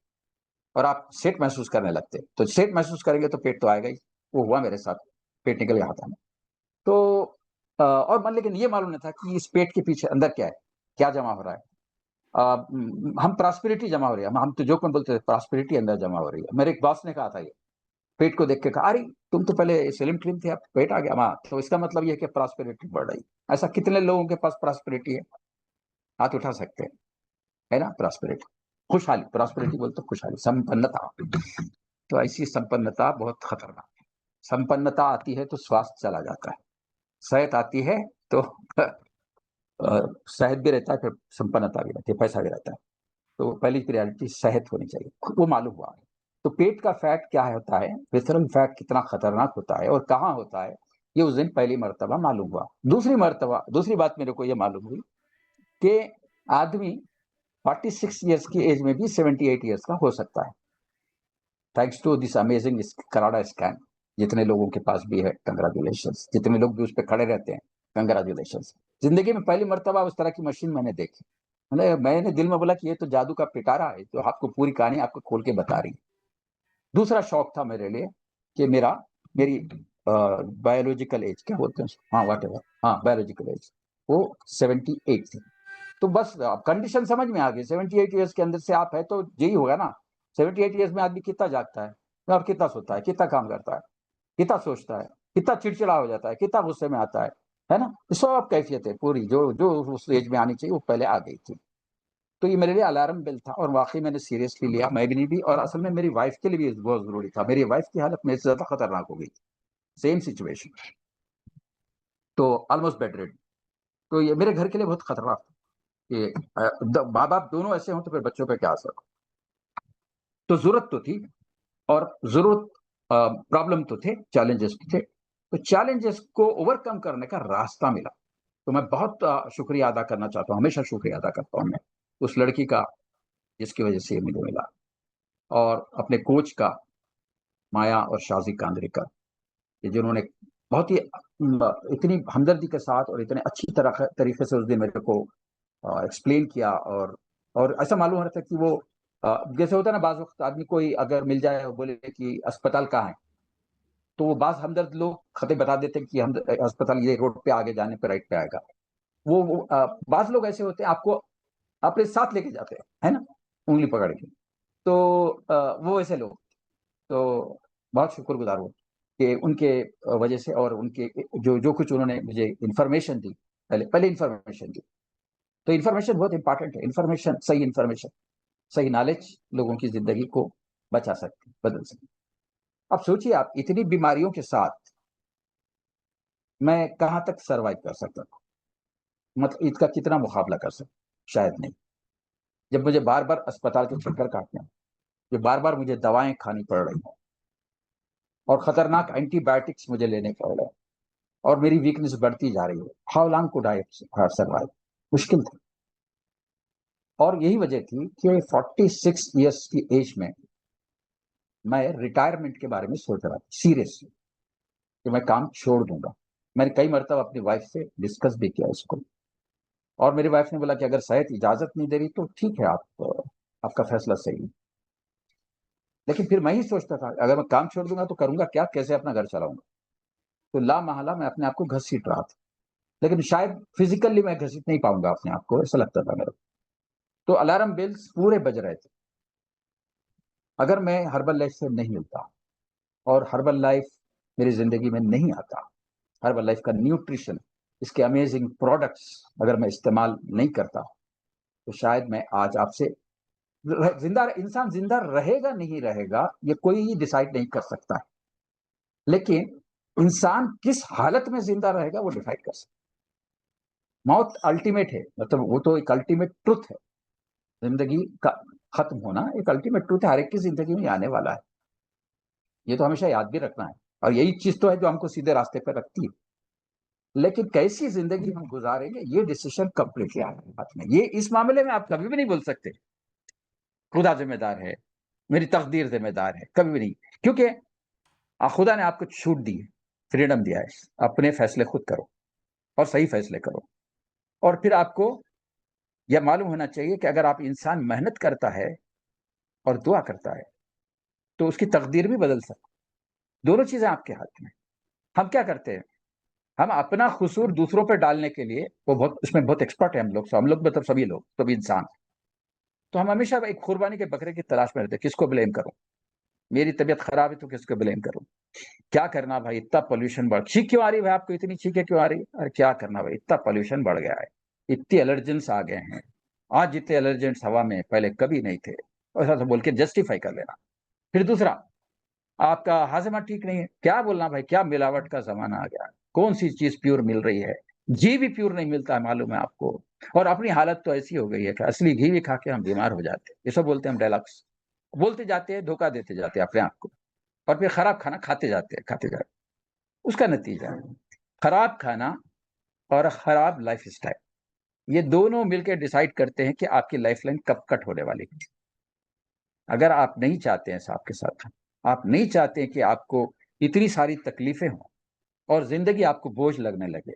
B: और आप सेट महसूस करने लगते हैं। तो सेट महसूस करेंगे तो पेट तो आएगा ही। वो हुआ मेरे साथ, पेट निकल गया था। तो और मन, लेकिन ये मालूम नहीं था कि इस पेट के पीछे अंदर क्या है, क्या जमा हो रहा है। हम प्रॉस्पेरिटी जमा हो रही है, हम तो जोक में बोलते थे प्रॉस्पेरिटी अंदर जमा हो रही है। मेरे एक बॉस ने कहा था ये, पेट को देख के कहा, अरे तुम तो पहले स्लिम ट्रिम थे, अब पेट आ गया। हाँ, तो इसका मतलब ये है कि प्रॉस्पेरिटी बढ़ रही है। ऐसा कितने लोगों के पास प्रॉस्पेरिटी है, हाथ उठा सकते हैं, है ना। प्रॉस्पेरिटी, खुशहाली, प्रॉस्पेरिटी बोलते तो खुशहाली, संपन्नता। तो ऐसी संपन्नता बहुत खतरनाक है। संपन्नता आती है तो स्वास्थ्य चला जाता है, सेहत आती है तो सेहत भी रहता है, फिर संपन्नता भी रहती है, पैसा भी रहता है। तो पहली प्रायोरिटी सेहत होनी चाहिए, वो मालूम हुआ। तो पेट का फैट क्या होता है, विसरल फैट कितना खतरनाक होता है और कहाँ होता है, ये उस दिन पहली मर्तबा मालूम हुआ। दूसरी बात मेरे को ये मालूम हुई कि आदमी 46 ईयर्स की एज में भी 78 ईयर्स का हो सकता है, थैंक्स टू दिस अमेजिंग कराडा स्कैन। जितने लोगों के पास भी है, कंग्रेचुलेशन। जितने लोग भी उस पर खड़े रहते हैं, कंग्रेचुलेशन। जिंदगी में पहली मर्तबा उस तरह की मशीन मैंने देखी। मैंने दिल में बोला कि ये तो जादू का पिटारा है, तो आपको पूरी कहानी आपको खोल के बता रही। दूसरा शौक था मेरे लिए कि मेरी बायोलॉजिकल एज, क्या बोलते हैं उसको? हाँ, वाट एवर, हाँ, बायोलॉजिकल एज, वो 78 थी। तो बस अब कंडीशन समझ में आ गई, 78 ईयर्स के अंदर से आप है तो यही होगा ना। 78 ईयर्स में आदमी कितना जागता है और कितना सोता है, कितना काम करता है, कितना सोचता है, कितना चिड़चिड़ा हो जाता है, कितना गुस्से में आता है ना। तो सब कैफियत है पूरी, जो जो उस एज में आनी चाहिए वो पहले आ गई थी। तो ये मेरे लिए अलार्म बेल था और वाकई मैंने सीरियसली लिया, मैं भी नहीं भी, और असल में मेरी वाइफ के लिए भी बहुत जरूरी था। मेरी वाइफ की हालत मेरे से ज्यादा खतरनाक हो गई, सेम सिचुएशन, तो ऑलमोस्ट बेड रेड। तो ये मेरे घर के लिए बहुत खतरनाक था कि माँ बाप दोनों ऐसे हों तो फिर बच्चों पे क्या असर हो। तो जरूरत तो थी, और जरूरत, प्रॉब्लम तो थे, चैलेंजेस थे। तो चैलेंजेस को ओवरकम करने का रास्ता मिला। तो मैं बहुत शुक्रिया अदा करना चाहता हूँ, हमेशा शुक्रिया अदा करता हूँ मैं उस लड़की का जिसकी वजह से ये मुझे मिला, और अपने कोच का, माया और शाजी कांदरे का, जिन्होंने बहुत ही इतनी हमदर्दी के साथ और इतने अच्छी तरह तरीके से उस दिन मेरे को एक्सप्लेन किया। और ऐसा मालूम हो रहा था कि वो, जैसे होता है ना, बाज वक्त आदमी कोई अगर मिल जाए और बोले कि अस्पताल कहाँ है, तो वो बाज हमदर्द लोग खते बता देते हैं कि हम अस्पताल ये रोड पे आगे जाने पे राइट पे आएगा। बाज लोग ऐसे होते हैं, आपको अपने साथ लेके जाते हैं, है ना, उंगली पकड़ के। तो वो ऐसे लोग, तो बहुत शुक्रगुजार हूँ कि उनके वजह से, और उनके जो जो कुछ उन्होंने मुझे इन्फॉर्मेशन दी, पहले पहले इन्फॉर्मेशन दी। तो इन्फॉर्मेशन बहुत इंपॉर्टेंट है। इन्फॉर्मेशन, सही इन्फॉर्मेशन, सही नॉलेज लोगों की जिंदगी को बचा सकती, बदल सकती। अब सोचिए, आप इतनी बीमारियों के साथ मैं कहां तक सरवाइव कर सकता था, मतलब इसका कितना मुकाबला कर सकता, शायद नहीं। जब मुझे बार बार अस्पताल के चक्कर काटने हैं, जो बार बार मुझे दवाएं खानी पड़ रही हैं, और खतरनाक एंटीबायोटिक्स मुझे लेने पड़ रहे हैं, और मेरी वीकनेस बढ़ती जा रही है, how long could I survive, मुश्किल था। और यही वजह थी कि 46 ईयर्स की एज में मैं रिटायरमेंट के बारे में सोच रहा था सीरियसली, कि मैं काम छोड़ दूंगा। मैंने कई मरतबा अपनी वाइफ से डिस्कस भी किया इसको, और मेरी वाइफ ने बोला कि अगर शायद इजाजत नहीं दे रही तो ठीक है, आपका फैसला सही है। लेकिन फिर मैं ही सोचता था, अगर मैं काम छोड़ दूंगा तो करूंगा क्या, कैसे अपना घर चलाऊंगा। तो ला महला मैं अपने आप को घसीट रहा था, लेकिन शायद फिजिकली मैं घसीट नहीं पाऊंगा अपने आप को, ऐसा लगता था मेरे को। तो अलार्म बेल्स पूरे बज रहे थे। अगर मैं हर्बल लाइफ से नहीं मिलता और हर्बल लाइफ मेरी जिंदगी में नहीं आता, हर्बल लाइफ का न्यूट्रिशन, इसके अमेजिंग प्रोडक्ट्स अगर मैं इस्तेमाल नहीं करता, तो शायद मैं आज आपसे, जिंदा इंसान जिंदा रहेगा नहीं रहेगा ये कोई डिसाइड नहीं कर सकता है। लेकिन इंसान किस हालत में जिंदा रहेगा वो डिसाइड कर सकता है। मौत अल्टीमेट है, मतलब वो तो एक अल्टीमेट ट्रुथ है। जिंदगी का खत्म होना एक अल्टीमेट ट्रुथ है, हर एक की जिंदगी में आने वाला है। ये तो हमेशा याद भी रखना है, और यही चीज तो है जो हमको सीधे रास्ते पर रखती है। लेकिन कैसी जिंदगी हम गुजारेंगे ये डिसीजन कंप्लीटली आपके हाथ में। ये इस मामले में आप कभी भी नहीं बोल सकते खुदा जिम्मेदार है, मेरी तकदीर जिम्मेदार है, कभी भी नहीं। क्योंकि खुदा ने आपको छूट दी है, फ्रीडम दिया है, अपने फैसले खुद करो और सही फैसले करो। और फिर आपको यह मालूम होना चाहिए कि अगर आप इंसान मेहनत करता है और दुआ करता है तो उसकी तकदीर भी बदल सकती। दोनों चीजें आपके हाथ में। हम क्या करते हैं, हम अपना कसूर दूसरों पर डालने के लिए, वो बहुत उसमें बहुत एक्सपर्ट है हम लोग मतलब सभी लोग, सभी इंसान। तो हम हमेशा एक कुर्बानी के बकरे की तलाश में रहते हैं, किसको ब्लेम करूं, मेरी तबीयत खराब है तो किसको ब्लेम करूं, क्या करना भाई, इतना पोल्यूशन बढ़, छींक क्यों आ रही है भाई आपको, इतनी छींकें क्यों आ रही है, अरे क्या करना भाई, इतना पोल्यूशन बढ़ गया है, इतने एलर्जेंस आ गए हैं। आज जितने एलर्जेंस हवा में पहले कभी नहीं थे, ऐसा तो बोल के जस्टिफाई कर लेना। फिर दूसरा, आपका हाजमा ठीक नहीं है, क्या बोलना भाई, क्या मिलावट का जमाना आ गया, कौन सी चीज प्योर मिल रही है, घी भी प्योर नहीं मिलता है मालूम है आपको। और अपनी हालत तो ऐसी हो गई है कि असली घी भी खा के हम बीमार हो जाते हैं, ये सब बोलते हैं हम डायलॉग्स बोलते जाते हैं, धोखा देते जाते हैं अपने आप को, और फिर खराब खाना खाते जाते हैं, खाते जाते हैं। उसका नतीजा है खराब खाना और खराब लाइफ स्टाइल। ये दोनों मिलकर डिसाइड करते हैं कि आपकी लाइफ लाइन कब कट होने वाली है। अगर आप नहीं चाहते हैं साहब के साथ, आप नहीं चाहते हैं कि आपको इतनी सारी तकलीफें हों और जिंदगी आपको बोझ लगने लगे,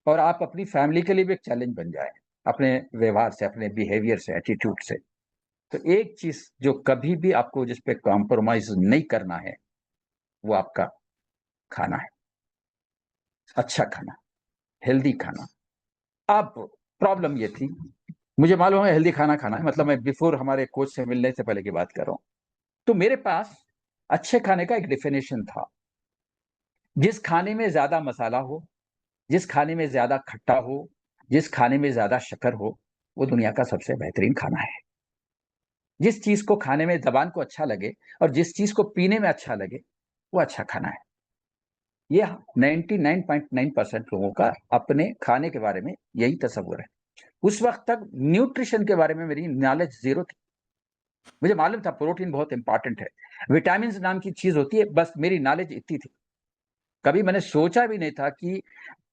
B: और आप अपनी फैमिली के लिए भी एक चैलेंज बन जाए अपने व्यवहार से, अपने बिहेवियर से, एटीट्यूड से, तो एक चीज जो कभी भी आपको जिस पे कॉम्प्रोमाइज नहीं करना है वो आपका खाना है। अच्छा खाना, हेल्दी खाना। अब प्रॉब्लम ये थी, मुझे मालूम है हेल्दी खाना खाना है, मतलब मैं बिफोर हमारे कोच से मिलने से पहले की बात कर रहा हूं। तो मेरे पास अच्छे खाने का एक डेफिनेशन था, जिस खाने में ज्यादा मसाला हो, जिस खाने में ज्यादा खट्टा हो, जिस खाने में ज्यादा शक्कर हो, वो दुनिया का सबसे बेहतरीन खाना है। जिस चीज को खाने में जबान को अच्छा लगे और जिस चीज को पीने में अच्छा लगे वो अच्छा खाना है। ये 99.9% लोगों का अपने खाने के बारे में यही तस्वुर है। उस वक्त तक न्यूट्रिशन के बारे में मेरी नॉलेज जीरो थी। मुझे मालूम था प्रोटीन बहुत इंपॉर्टेंट है, विटामिन नाम की चीज होती है, बस मेरी नॉलेज इतनी थी। कभी मैंने सोचा भी नहीं था कि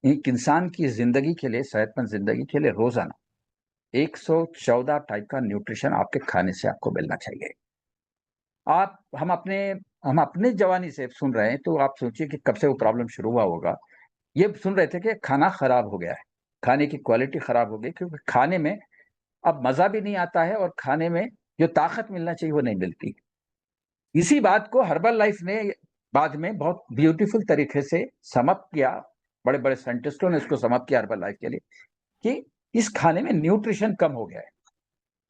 B: एक इंसान की जिंदगी के लिए, सेहतमंद जिंदगी के लिए रोजाना 114 टाइप का न्यूट्रिशन आपके खाने से आपको मिलना चाहिए। आप हम अपने जवानी से सुन रहे हैं, तो आप सोचिए कि कब से वो प्रॉब्लम शुरू हुआ होगा। ये सुन रहे थे कि खाना खराब हो गया है, खाने की क्वालिटी खराब हो गई, क्योंकि खाने में अब मजा भी नहीं आता है और खाने में जो ताकत मिलना चाहिए वो नहीं मिलती। इसी बात को हर्बल लाइफ ने बाद में बहुत ब्यूटीफुल तरीके से समअप किया, बड़े बड़े साइंटिस्टों ने इसको समअप किया हर्बल लाइफ के लिए, कि इस खाने में न्यूट्रिशन कम हो गया है,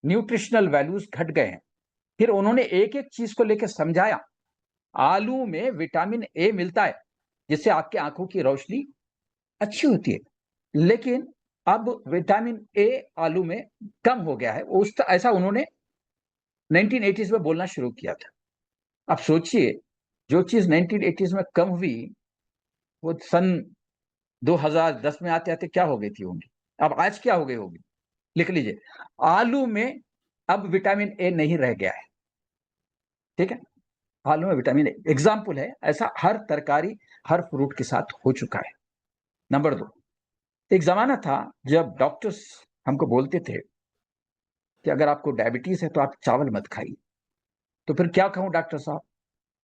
B: न्यूट्रिशनल वैल्यूज घट गए हैं। फिर उन्होंने एक एक चीज को लेकर समझाया। आलू में विटामिन ए मिलता है जिससे आपकी आंखों की रोशनी अच्छी होती है, लेकिन अब विटामिन ए आलू में कम हो गया है, ऐसा उन्होंने 1980s में बोलना शुरू किया था। अब सोचिए, जो चीज 1980s में कम हुई वो सन 2010 में आते आते क्या हो गई थी होंगी, अब आज क्या हो गई होगी, लिख लीजिए। आलू में अब विटामिन ए नहीं रह गया है, ठीक है। आलू में विटामिन ए एग्जाम्पल है, ऐसा हर तरकारी हर फ्रूट के साथ हो चुका है। नंबर 2, एक जमाना था जब डॉक्टर्स हमको बोलते थे कि अगर आपको डायबिटीज है तो आप चावल मत खाइए। तो फिर क्या कहूं डॉक्टर साहब,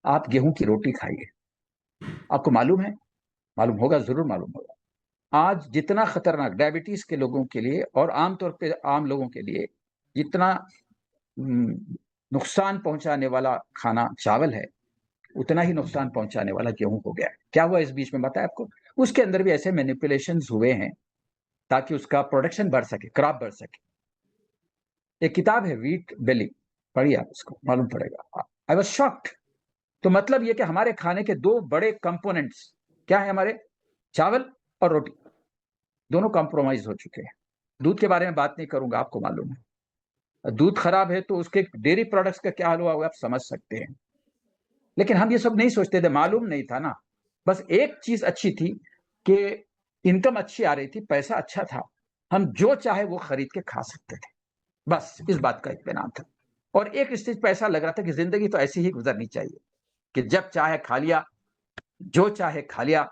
B: आप गेहूं की रोटी खाइए। आपको मालूम है, मालूम होगा, जरूर मालूम होगा, आज जितना खतरनाक डायबिटीज के लोगों के लिए और आमतौर पे आम लोगों के लिए जितना नुकसान पहुंचाने वाला खाना चावल है, उतना ही नुकसान पहुंचाने वाला गेहूं हो गया है। क्या हुआ इस बीच में बताया आपको, उसके अंदर भी ऐसे मैनिपुलेशन हुए हैं ताकि उसका प्रोडक्शन बढ़ सके, क्रॉप बढ़ सके। एक किताब है वीट बेली, पढ़िए आप इसको, मालूम पड़ेगा। I was shocked. तो मतलब ये कि हमारे खाने के दो बड़े कंपोनेंट्स क्या है हमारे, चावल और रोटी, दोनों कॉम्प्रोमाइज हो चुके हैं। दूध के बारे में बात नहीं करूंगा, आपको मालूम है दूध खराब है तो उसके डेयरी प्रोडक्ट्स का क्या हाल हुआ होगा आप समझ सकते हैं। लेकिन हम ये सब नहीं सोचते थे, मालूम नहीं था ना। बस एक चीज अच्छी थी कि इनकम अच्छी आ रही थी, पैसा अच्छा था, हम जो चाहे वो खरीद के खा सकते थे, बस इस बात का इत्मीनान था। और एक स्टेज पे ऐसा लग रहा था कि जिंदगी तो ऐसी ही गुजरनी चाहिए कि जब चाहे खा लिया, जो चाहे खा लिया,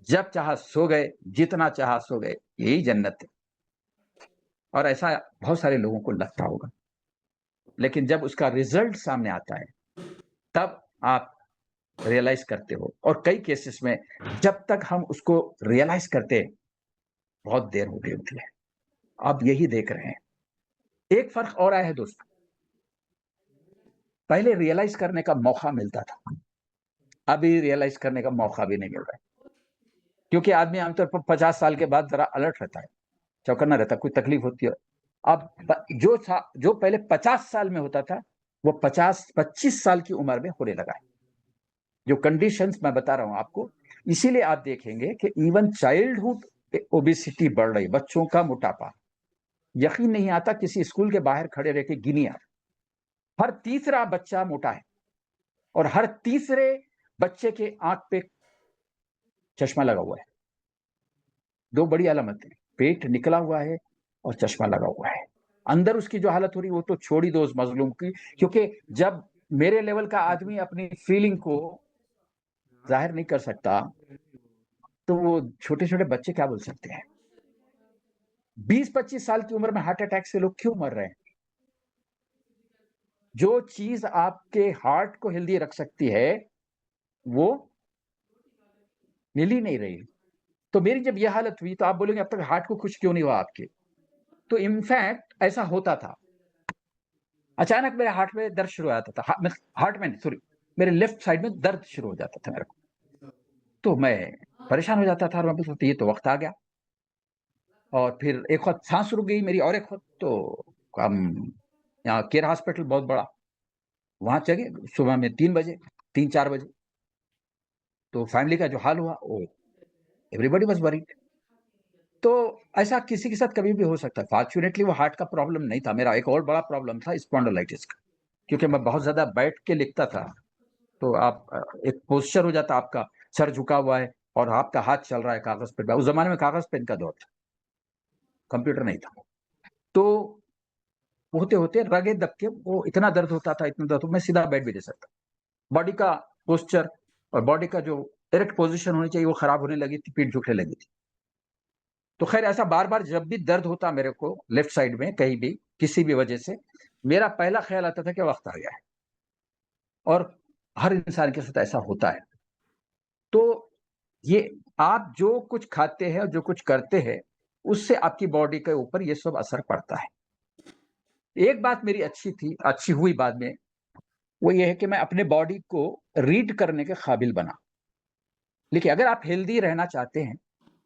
B: जब चाहा सो गए, जितना चाहा सो गए, यही जन्नत है। और ऐसा बहुत सारे लोगों को लगता होगा, लेकिन जब उसका रिजल्ट सामने आता है तब आप रियलाइज करते हो, और कई केसेस में जब तक हम उसको रियलाइज करते बहुत देर हो गई होती है। अब यही देख रहे हैं। एक फर्क और आया है दोस्तों, पहले रियलाइज करने का मौका मिलता था, अभी रियलाइज करने का मौका भी नहीं मिल रहा है, क्योंकि आदमी आमतौर पर 50 साल के बाद जरा अलर्ट रहता है, चौकन्ना रहता है, कोई तकलीफ होती है। अब जो पहले 50 साल में होता था वो 25 साल की उम्र में होने लगा है। जो कंडीशंस मैं बता रहा हूं आपको, इसीलिए आप देखेंगे कि इवन चाइल्डहुड ओबेसिटी बढ़ रही, बच्चों का मोटापा। यकीन नहीं आता, किसी स्कूल के बाहर खड़े रह के गिनिए, हर तीसरा बच्चा मोटा है, और हर तीसरे बच्चे के आंख पे चश्मा लगा हुआ है। दो बड़ी अलामतें, पेट निकला हुआ है और चश्मा लगा हुआ है। अंदर उसकी जो हालत हो रही है वो तो छोड़ ही दो उस मजलूम की, क्योंकि जब मेरे लेवल का आदमी अपनी फीलिंग को जाहिर नहीं कर सकता तो वो छोटे छोटे बच्चे क्या बोल सकते हैं। 20-25 साल की उम्र में हार्ट अटैक से लोग क्यों मर रहे हैं? जो चीज आपके हार्ट को हेल्दी रख सकती है वो मिल ही नहीं रही। तो मेरी जब यह हालत हुई तो आप बोलेंगे अब तक हार्ट को कुछ क्यों नहीं हुआ आपके? तो इनफैक्ट ऐसा होता था, अचानक मेरे हार्ट में दर्द शुरू हो जाता था, हार्ट में सॉरी, मेरे लेफ्ट साइड में दर्द शुरू हो जाता था मेरे को। तो मैं परेशान हो जाता था, और मैं सोचता ये तो वक्त आ गया। और फिर एक वक्त सांस रुक गई मेरी, और एक वक्त तो हम यहाँ केयर हॉस्पिटल बहुत बड़ा, वहां चले सुबह में 3 बजे, 3-4 बजे। तो फैमिली का जो हाल हुआ वो, एवरीबॉडी वाज वरीड। तो ऐसा किसी के साथ कभी भी हो सकता है। फॉर्चुनेटली वो हार्ट का प्रॉब्लम नहीं था, मेरा एक और बड़ा प्रॉब्लम था स्पॉन्डिलाइटिस का, क्योंकि मैं बहुत ज्यादा बैठ के लिखता था। तो आप एक पोस्चर हो जाता आपका, सर झुका हुआ है और आपका हाथ चल रहा है कागज पे। उस जमाने में कागज पेन का दौर था, कंप्यूटर नहीं था। तो होते होते रगे दब के वो इतना दर्द होता था, इतना दर्द, मैं सीधा बैठ भी नहीं सकता। बॉडी का पोस्चर और बॉडी का जो डायरेक्ट पोजीशन होनी चाहिए वो खराब होने लगी थी, पीठ झुकने लगी थी। तो खैर ऐसा बार बार जब भी दर्द होता मेरे को लेफ्ट साइड में कहीं भी किसी भी वजह से, मेरा पहला ख्याल आता था कि वक्त आ गया है। और हर इंसान के साथ ऐसा होता है। तो ये आप जो कुछ खाते हैं और जो कुछ करते हैं उससे आपकी बॉडी के ऊपर ये सब असर पड़ता है। एक बात मेरी अच्छी थी, अच्छी हुई बाद में, वो ये है कि मैं अपने बॉडी को रीड करने के काबिल बना। लेकिन अगर आप हेल्दी रहना चाहते हैं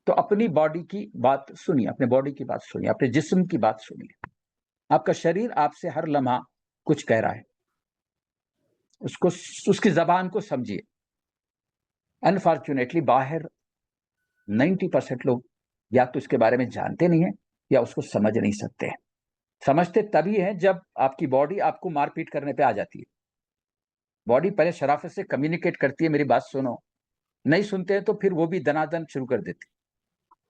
B: तो अपनी बॉडी की बात सुनिए, अपने बॉडी की बात सुनिए, अपने जिस्म की बात सुनिए। आपका शरीर आपसे हर लम्हा कुछ कह रहा है, उसको, उसकी जबान को समझिए। अनफॉर्चुनेटली बाहर 90% लोग या तो इसके बारे में जानते नहीं है या उसको समझ नहीं सकते हैं। समझते तभी है जब आपकी बॉडी आपको मारपीट करने पे आ जाती है। बॉडी पहले शराफत से कम्युनिकेट करती है, मेरी बात सुनो। नहीं सुनते हैं तो फिर वो भी दनादन शुरू कर देती है।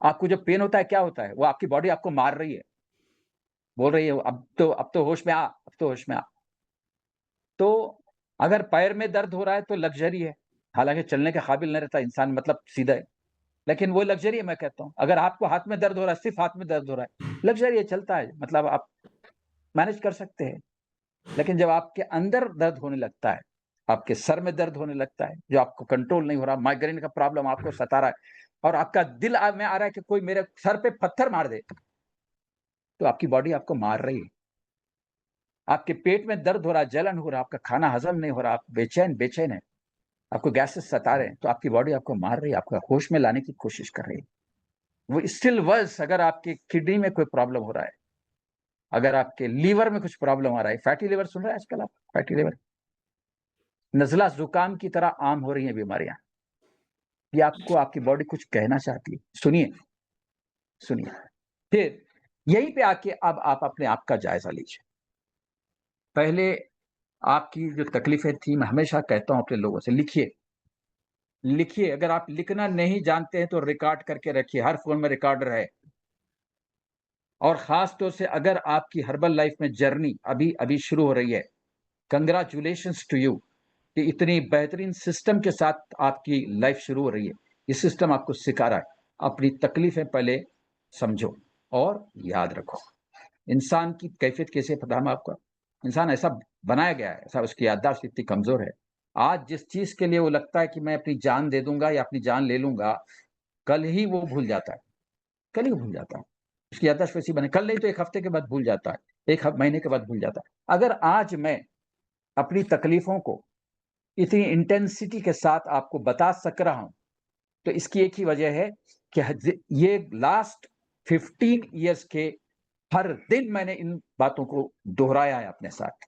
B: आपको जो पेन होता है क्या होता है, वो आपकी बॉडी आपको मार रही है, बोल रही है अब तो होश में आ, अब तो होश में आ। तो अगर पैर में दर्द हो रहा है तो लग्जरी है, हालांकि चलने के काबिल नहीं रहता इंसान, मतलब सीधा है, लेकिन वो लग्जरी है। मैं कहता हूं अगर आपको हाथ में दर्द हो रहा है, सिर्फ हाथ में दर्द हो रहा है, लग्जरी है, चलता है, मतलब आप मैनेज कर सकते हैं। लेकिन जब आपके अंदर दर्द होने लगता है, आपके सर में दर्द होने लगता है, जो आपको कंट्रोल नहीं हो रहा, माइग्रेन का प्रॉब्लम आपको सता रहा है, और आपका दिल में आ रहा है कि कोई मेरे सर पे पत्थर मार दे, तो आपकी बॉडी आपको मार रही है। आपके पेट में दर्द हो रहा है, जलन हो रहा है, आपका खाना हजम नहीं हो रहा, आप बेचैन बेचैन है, आपको गैसेस सता रहे हैं, तो आपकी बॉडी आपको मार रही है, आपको होश में लाने की कोशिश कर रही है। वो स्टिल वर्स, अगर आपकी किडनी में कोई प्रॉब्लम हो रहा है, अगर आपके लीवर में कुछ प्रॉब्लम आ रहा है, फैटी लीवर सुन रहे हैं आजकल आप, फैटी लीवर, नजला जुकाम की तरह आम हो रही हैं बीमारियां। ये आपको आपकी बॉडी कुछ कहना चाहती है, सुनिए, सुनिए। फिर यहीं पे आके अब आप अपने आप का जायजा लीजिए। पहले आपकी जो तकलीफें थी, मैं हमेशा कहता हूं अपने लोगों से, लिखिए, लिखिए, अगर आप लिखना नहीं जानते हैं तो रिकॉर्ड करके रखिए, हर फोन में रिकॉर्डर है। और खास तौर से अगर आपकी हर्बल लाइफ में जर्नी अभी अभी शुरू हो रही है, कंग्रेचुलेशंस टू यू कि इतनी बेहतरीन सिस्टम के साथ आपकी लाइफ शुरू हो रही है। ये सिस्टम आपको सिखा रहा है, अपनी तकलीफें पहले समझो और याद रखो। इंसान की कैफियत कैसे पता है आपको? इंसान ऐसा बनाया गया है, ऐसा उसकी याददाश्त इतनी कमजोर है। आज जिस चीज के लिए वो लगता है कि मैं अपनी जान दे दूंगा या अपनी जान ले लूंगा, कल ही वो भूल जाता है। कल ही भूल जाता है। उसकी याददाश्त वैसी बने, कल नहीं तो एक हफ्ते के बाद भूल जाता है, एक महीने के बाद भूल जाता है। अगर आज मैं अपनी तकलीफों को इतनी इंटेंसिटी के साथ आपको बता सक रहा हूं, तो इसकी एक ही वजह है कि ये लास्ट 15 ईयर्स के हर दिन मैंने इन बातों को दोहराया है अपने साथ।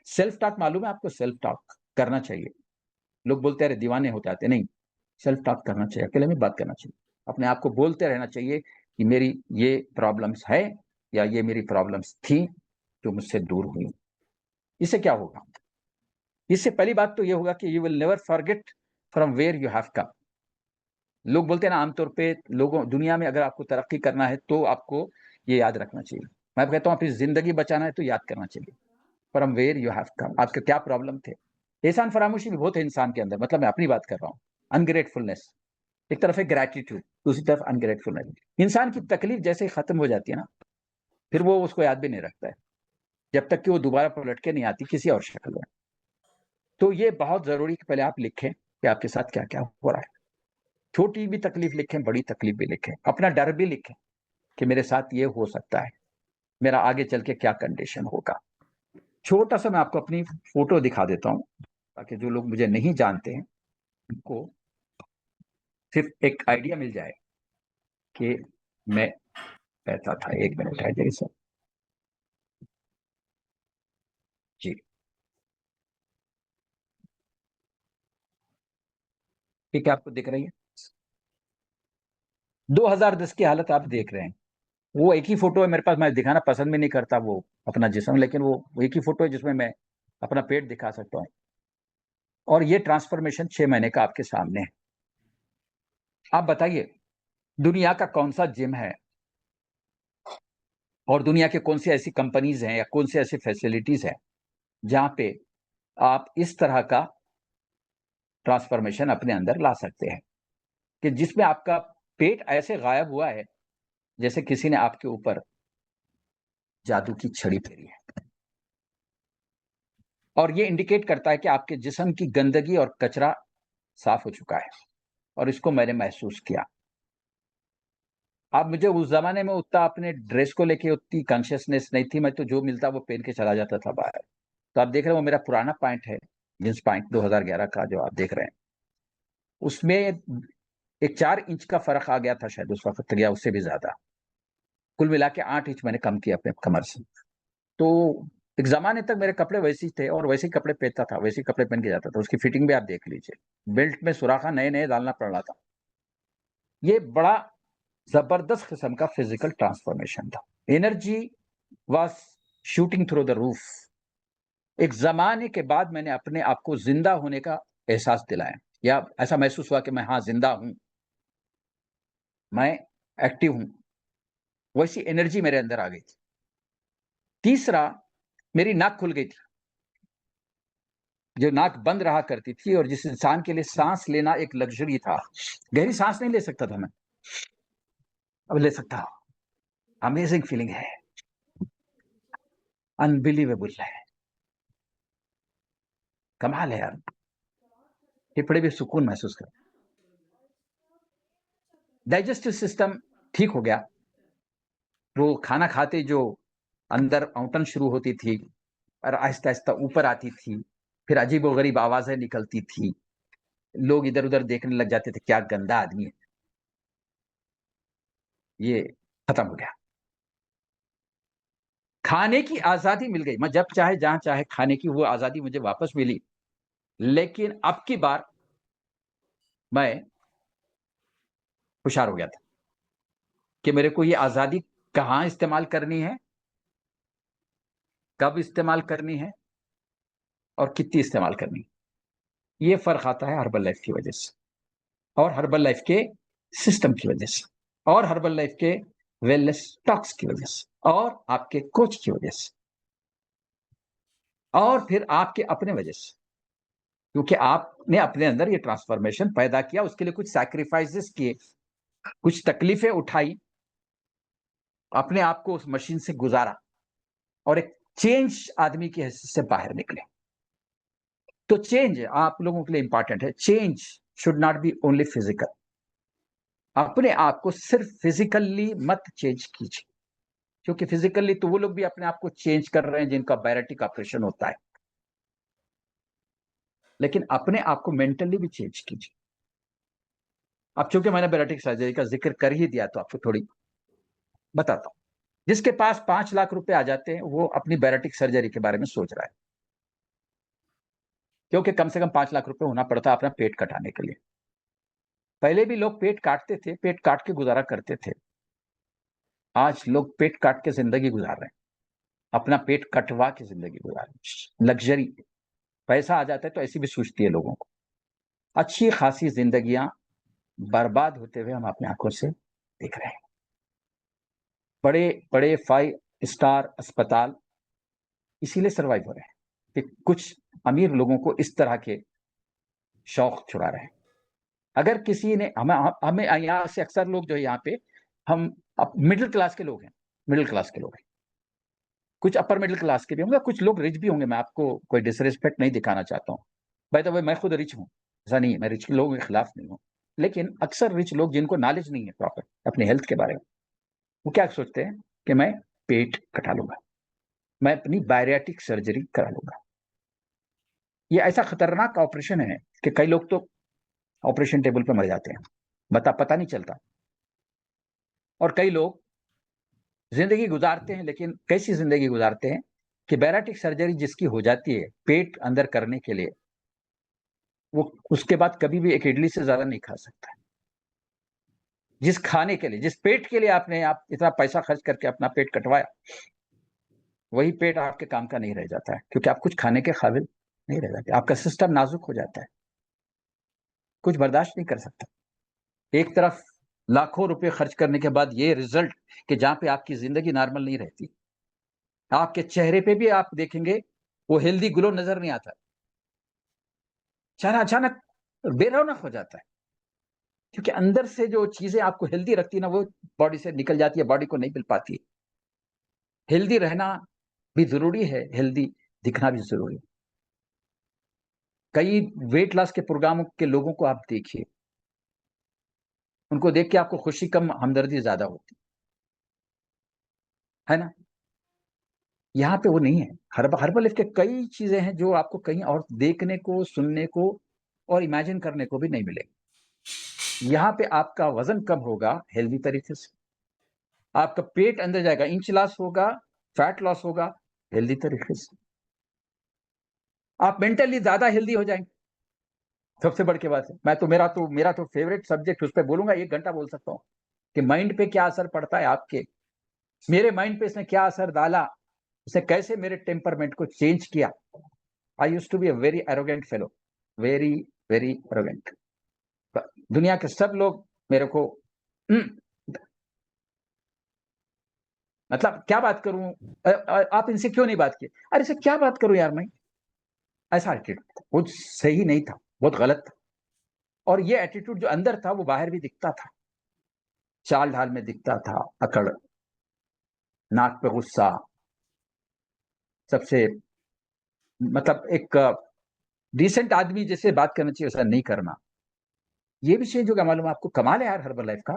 B: सेल्फ टॉक मालूम है आपको? सेल्फ टॉक करना चाहिए। लोग बोलते हैं दीवाने हो जाते, नहीं, सेल्फ टॉक करना चाहिए, अकेले में बात करना चाहिए, अपने आप को बोलते रहना चाहिए कि मेरी ये प्रॉब्लम्स है या ये मेरी प्रॉब्लम्स थी जो मुझसे दूर हुई। इससे क्या होगा? इससे पहली बात तो ये होगा कि you will never forget from where you have come. लोग बोलते हैं ना, आमतौर पे लोगों दुनिया में अगर आपको तरक्की करना है तो आपको ये याद रखना चाहिए। मैं कहता हूँ अपनी जिंदगी बचाना है तो याद करना चाहिए, from where you have come, आपके क्या प्रॉब्लम थे। एहसान फरामोशी भी बहुत है इंसान के अंदर, मतलब मैं अपनी बात कर रहा हूँ। अनग्रेटफुलनेस एक तरफ है, ग्रेटिट्यूड दूसरी तरफ अनग्रेटफुलनेस। इंसान की तकलीफ जैसे ही खत्म हो जाती है ना, फिर वो उसको याद भी नहीं रखता है, जब तक कि वो दोबारा पलट के नहीं आती किसी और शक्ल में। तो ये बहुत जरूरी कि पहले आप लिखें कि आपके साथ क्या क्या हो रहा है। छोटी भी तकलीफ लिखें, बड़ी तकलीफ भी लिखें, अपना डर भी लिखें कि मेरे साथ ये हो सकता है, मेरा आगे चल के क्या कंडीशन होगा। छोटा सा मैं आपको अपनी फोटो दिखा देता हूँ, ताकि जो लोग मुझे नहीं जानते हैं उनको सिर्फ एक आइडिया मिल जाए कि मैं कैसा था। एक मिनट है जैसे, जी, ठीक है, आपको दिख रही है? 2010 की हालत आप देख रहे हैं। वो एक ही फोटो है मेरे पास, मैं दिखाना पसंद भी नहीं करता वो अपना जिस्म, लेकिन वो एक ही फोटो है जिसमें मैं अपना पेट दिखा सकता हूँ। और ये ट्रांसफॉर्मेशन 6 महीने का आपके सामने है। आप बताइए, दुनिया का कौन सा जिम है और दुनिया के कौन सी ऐसी कंपनीज हैं या कौन सी ऐसी फैसिलिटीज हैं जहां पे आप इस तरह का ट्रांसफॉर्मेशन अपने अंदर ला सकते हैं कि जिसमें आपका पेट ऐसे गायब हुआ है जैसे किसी ने आपके ऊपर जादू की छड़ी फेरी है। और ये इंडिकेट करता है कि आपके जिस्म की गंदगी और कचरा साफ हो चुका है, और इसको मैंने महसूस किया। अब मुझे उस जमाने में उतना अपने ड्रेस को लेके उतनी कॉन्शियसनेस नहीं थी, मैं तो जो मिलता वो पहन के चला जाता था बाहर। तो आप देख रहे हो, वो मेरा पुराना पैंट है, जींस पैंट 2011 का जो आप देख रहे हैं, उसमें एक 4 इंच का फर्क आ गया था शायद उस वक्त, या उससे भी ज्यादा। कुल मिला के 8 इंच मैंने कम किया अपने कमर से। तो एक जमाने तक मेरे कपड़े वैसे ही थे और वैसे ही कपड़े पहनता था, वैसे ही कपड़े पहन के जाता था, उसकी फिटिंग भी आप देख लीजिए, बेल्ट में सुराखा नए नए डालना पड़ रहा था। ये बड़ा जबरदस्त किस्म का फिजिकल ट्रांसफॉर्मेशन था। Energy was shooting through the roof. एक जमाने के बाद मैंने अपने आप को जिंदा होने का एहसास दिलाया, या ऐसा महसूस हुआ कि मैं हाँ जिंदा हूं, मैं एक्टिव हूं। वैसी एनर्जी मेरे अंदर आ गई थी। तीसरा, मेरी नाक खुल गई थी, जो नाक बंद रहा करती थी और जिस इंसान के लिए सांस लेना एक लग्जरी था, गहरी सांस नहीं ले सकता था मैं, अब ले सकता हूं। अमेजिंग फीलिंग है, अनबिलीवेबल है, कमाल है यार। फेफड़े भी सुकून महसूस कर, डाइजेस्टिव सिस्टम ठीक हो गया। वो खाना खाते जो अंदर औंटन शुरू होती थी और आहिस्ता आहिस्ता ऊपर आती थी, फिर अजीबोगरीब आवाजें निकलती थी, लोग इधर उधर देखने लग जाते थे, क्या गंदा आदमी है, ये खत्म हो गया। खाने की आजादी मिल गई, मैं जब चाहे जहां चाहे खाने की वो आजादी मुझे वापस मिली। लेकिन अब की बार मैं होशियार हो गया था कि मेरे को ये आजादी कहां इस्तेमाल करनी है, कब इस्तेमाल करनी है और कितनी इस्तेमाल करनी है। ये फर्क आता है हर्बल लाइफ की वजह से, और हर्बल लाइफ के सिस्टम की वजह से, और हर्बल लाइफ के वेलनेस टॉक्स की वजह से, और आपके कोच की वजह से, और फिर आपके अपने वजह से, क्योंकि आपने अपने अंदर ये ट्रांसफॉर्मेशन पैदा किया, उसके लिए कुछ सैक्रिफाइसेस किए, कुछ तकलीफें उठाई, अपने आप को उस मशीन से गुजारा, और एक चेंज आदमी की हैसियत से बाहर निकले। तो चेंज आप लोगों के लिए इंपॉर्टेंट है। Change should not B only physical. अपने आप को सिर्फ फिजिकली मत चेंज कीजिए, क्योंकि फिजिकली तो वो लोग भी अपने आप को चेंज कर रहे हैं जिनका बैरेटिक ऑपरेशन होता है, लेकिन अपने आप को मेंटली भी चेंज कीजिए। अब चूंकि मैंने बैरेटिक सर्जरी का जिक्र कर ही दिया तो आपको थोड़ी बताता हूं। जिसके पास 5 लाख रुपए आ जाते हैं वो अपनी बैरेटिक सर्जरी के बारे में सोच रहा है, क्योंकि कम से कम 5 लाख रुपए होना पड़ता है अपना पेट कटाने के लिए। पहले भी लोग पेट काटते थे, पेट काट के गुजारा करते थे। आज लोग पेट काट के जिंदगी गुजार रहे हैं, अपना पेट कटवा के जिंदगी गुजार रहे हैं। लग्जरी, पैसा आ जाता है तो ऐसी भी सूझती है लोगों को। अच्छी खासी जिंदगियां बर्बाद होते हुए हम अपनी आंखों से देख रहे हैं। बड़े बड़े 5 स्टार अस्पताल इसीलिए सर्वाइव हो रहे हैं कि कुछ अमीर लोगों को इस तरह के शौक छुड़ा रहे हैं। अगर किसी ने हमें हमें यहाँ से अक्सर लोग जो है यहाँ पे हम मिडिल क्लास के लोग हैं, मिडिल क्लास के लोग हैं, कुछ अपर मिडिल क्लास के भी होंगे, कुछ लोग रिच भी होंगे। मैं आपको कोई डिसरिस्पेक्ट नहीं दिखाना चाहता हूँ, बाय द वे मैं खुद रिच हूँ, ऐसा नहीं है, मैं रिच लोगों के खिलाफ नहीं हूँ। लेकिन अक्सर रिच लोग जिनको नॉलेज नहीं है प्रॉपर अपने हेल्थ के बारे में, वो क्या सोचते हैं कि मैं पेट कटा लूंगा, मैं अपनी बैरियाटिक सर्जरी करा लूंगा। ये ऐसा खतरनाक ऑपरेशन है कि कई लोग तो ऑपरेशन टेबल पर मर जाते हैं, पता नहीं चलता। और कई लोग जिंदगी गुजारते हैं, लेकिन कैसी जिंदगी गुजारते हैं कि बैराटिक सर्जरी जिसकी हो जाती है पेट अंदर करने के लिए, वो उसके बाद कभी भी एक इडली से ज्यादा नहीं खा सकता। जिस खाने के लिए, जिस पेट के लिए आपने आप इतना पैसा खर्च करके अपना पेट कटवाया, वही पेट आपके काम का नहीं रह जाता है, क्योंकि आप कुछ खाने के काबिल नहीं रह जाते। आपका सिस्टम नाजुक हो जाता है, कुछ बर्दाश्त नहीं कर सकता। एक तरफ लाखों रुपए खर्च करने के बाद ये रिजल्ट कि जहां पे आपकी जिंदगी नॉर्मल नहीं रहती, आपके चेहरे पे भी आप देखेंगे वो हेल्दी ग्लो नजर नहीं आता, चेहरा अचानक बेरौनक हो जाता है, क्योंकि अंदर से जो चीजें आपको हेल्दी रखती है ना, वो बॉडी से निकल जाती है, बॉडी को नहीं मिल पाती है। हेल्दी रहना भी जरूरी है, हेल्दी दिखना भी जरूरी है। कई वेट लॉस के प्रोग्रामों के लोगों को आप देखिए, उनको देख के आपको खुशी कम हमदर्दी ज्यादा होती है ना। यहाँ पे वो नहीं है। हर्बल लाइफ के कई चीजें हैं जो आपको कहीं और देखने को, सुनने को और इमेजिन करने को भी नहीं मिलेगी। यहाँ पे आपका वजन कम होगा हेल्दी तरीके से, आपका पेट अंदर जाएगा, इंच लॉस होगा, फैट लॉस होगा हेल्दी तरीके से, आप मेंटली ज्यादा हेल्दी हो जाएंगे। सबसे बड़ की बात है, मेरा तो फेवरेट सब्जेक्ट, उस पर बोलूंगा 1 घंटा बोल सकता हूँ कि माइंड पे क्या असर पड़ता है आपके। मेरे माइंड पे इसने क्या असर डाला, इसने कैसे मेरे टेम्परमेंट को चेंज किया। I use to be a very arrogant fellow, very very arrogant. दुनिया के सब लोग मेरे को मतलब क्या बात करूं, आप इनसे क्यों नहीं बात किए, अरे से क्या बात करूं यार मैं, ऐसा एटीट्यूड वो सही नहीं था, बहुत गलत था। और ये एटीट्यूड जो अंदर था वो बाहर भी दिखता था, चाल ढाल में दिखता था, अकड़, नाक पे गुस्सा, सबसे मतलब एक डिसेंट आदमी जैसे बात करना चाहिए वैसा नहीं करना। ये भी चेंज होगा, मालूम आपको। कमाल है यार हर्बल लाइफ का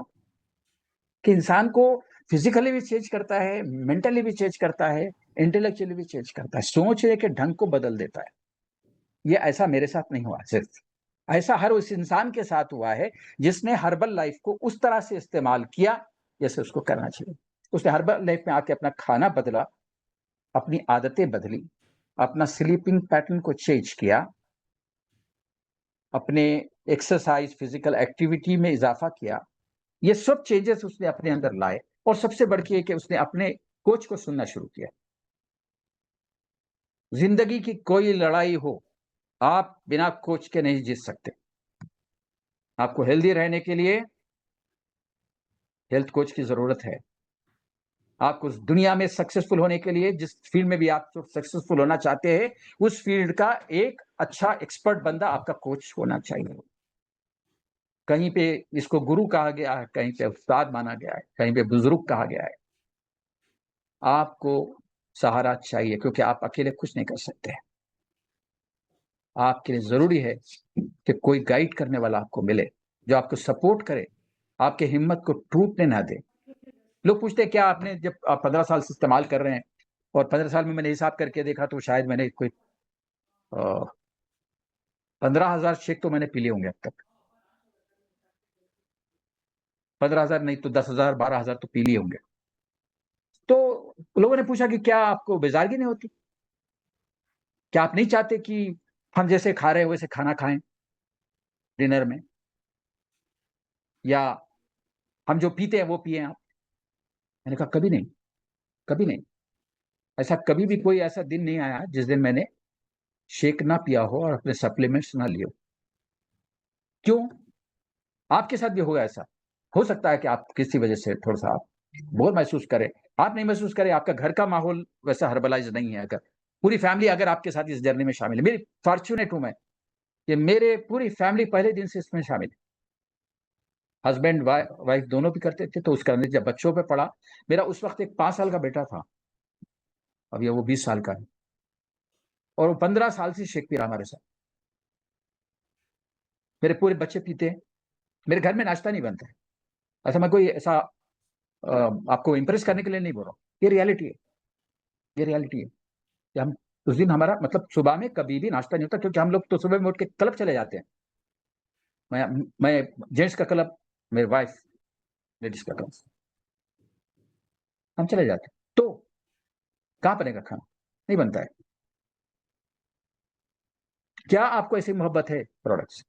B: कि इंसान को फिजिकली भी चेंज करता है, मेंटली भी चेंज करता है, इंटेलेक्चुअली भी चेंज करता है, सोचने के ढंग को बदल देता है। ये ऐसा मेरे साथ नहीं हुआ, सिर्फ ऐसा हर उस इंसान के साथ हुआ है जिसने हर्बल लाइफ को उस तरह से इस्तेमाल किया जैसे उसको करना चाहिए। उसने हर्बल लाइफ में आके अपना खाना बदला, अपनी आदतें बदली, अपना स्लीपिंग पैटर्न को चेंज किया, अपने एक्सरसाइज फिजिकल एक्टिविटी में इजाफा किया। ये सब चेंजेस उसने अपने अंदर लाए, और सबसे बढ़ के कि उसने अपने कोच को सुनना शुरू किया। जिंदगी की कोई लड़ाई हो, आप बिना कोच के नहीं जीत सकते। आपको हेल्दी रहने के लिए हेल्थ कोच की जरूरत है। आपको उस दुनिया में सक्सेसफुल होने के लिए, जिस फील्ड में भी आप सक्सेसफुल होना चाहते हैं, उस फील्ड का एक अच्छा एक्सपर्ट बंदा आपका कोच होना चाहिए। कहीं पे इसको गुरु कहा गया है, कहीं पे उस्ताद माना गया है, कहीं पे बुजुर्ग कहा गया है। आपको सहारा चाहिए, क्योंकि आप अकेले कुछ नहीं कर सकते। आपके लिए जरूरी है कि कोई गाइड करने वाला आपको मिले, जो आपको सपोर्ट करे, आपके हिम्मत को टूटने ना दे। लोग पूछते हैं क्या आपने, जब आप 15 साल से इस्तेमाल कर रहे हैं, और 15 साल में मैंने हिसाब करके देखा तो शायद मैंने कोई 15,000 शेक तो मैंने पी लिए होंगे अब तक। 15,000 नहीं तो 10,000 12,000 तो पी लिए होंगे। तो लोगों ने पूछा कि क्या आपको बेजारगी नहीं होती, क्या आप नहीं चाहते कि हम जैसे खा रहे हैं वैसे खाना खाएं डिनर में, या हम जो पीते हैं वो पिए आप। मैंने कहा कभी नहीं, कभी नहीं। ऐसा कभी भी कोई ऐसा दिन नहीं आया जिस दिन मैंने शेक ना पिया हो और अपने सप्लीमेंट्स ना लिए हो। क्यों? आपके साथ भी होगा ऐसा। हो सकता है कि आप किसी वजह से थोड़ा सा आप बोर महसूस करें, आप नहीं महसूस करें, आपका घर का माहौल वैसा हर्बलाइज नहीं है। अगर पूरी फैमिली अगर आपके साथ इस जर्नी में शामिल है, मेरी फॉर्चुनेट हूं मैं कि मेरे पूरी फैमिली पहले दिन से इसमें शामिल है। हस्बैंड वाइफ दोनों भी करते थे, तो उसका जब बच्चों पे पड़ा। मेरा उस वक्त एक 5 साल का बेटा था, अब ये वो 20 साल का है, और वो 15 साल से शेक पी रहा हमारे साथ। मेरे पूरे बच्चे पीते हैं। मेरे घर में नाश्ता नहीं बनता है। ऐसा मैं कोई ऐसा आपको इंप्रेस करने के लिए नहीं बोल रहा हूँ, ये रियलिटी है। ये रियलिटी है कि हम उस दिन हमारा मतलब सुबह में कभी भी नाश्ता नहीं होता, क्योंकि हम लोग तो सुबह में उठ के क्लब चले जाते हैं। मैं जेंट्स का क्लब, मेरी वाइफ लेडीज का क्लब, हम चले जाते हैं। तो कहाँ बनेगा खाना? नहीं बनता है। क्या आपको ऐसी मोहब्बत है प्रोडक्ट्स?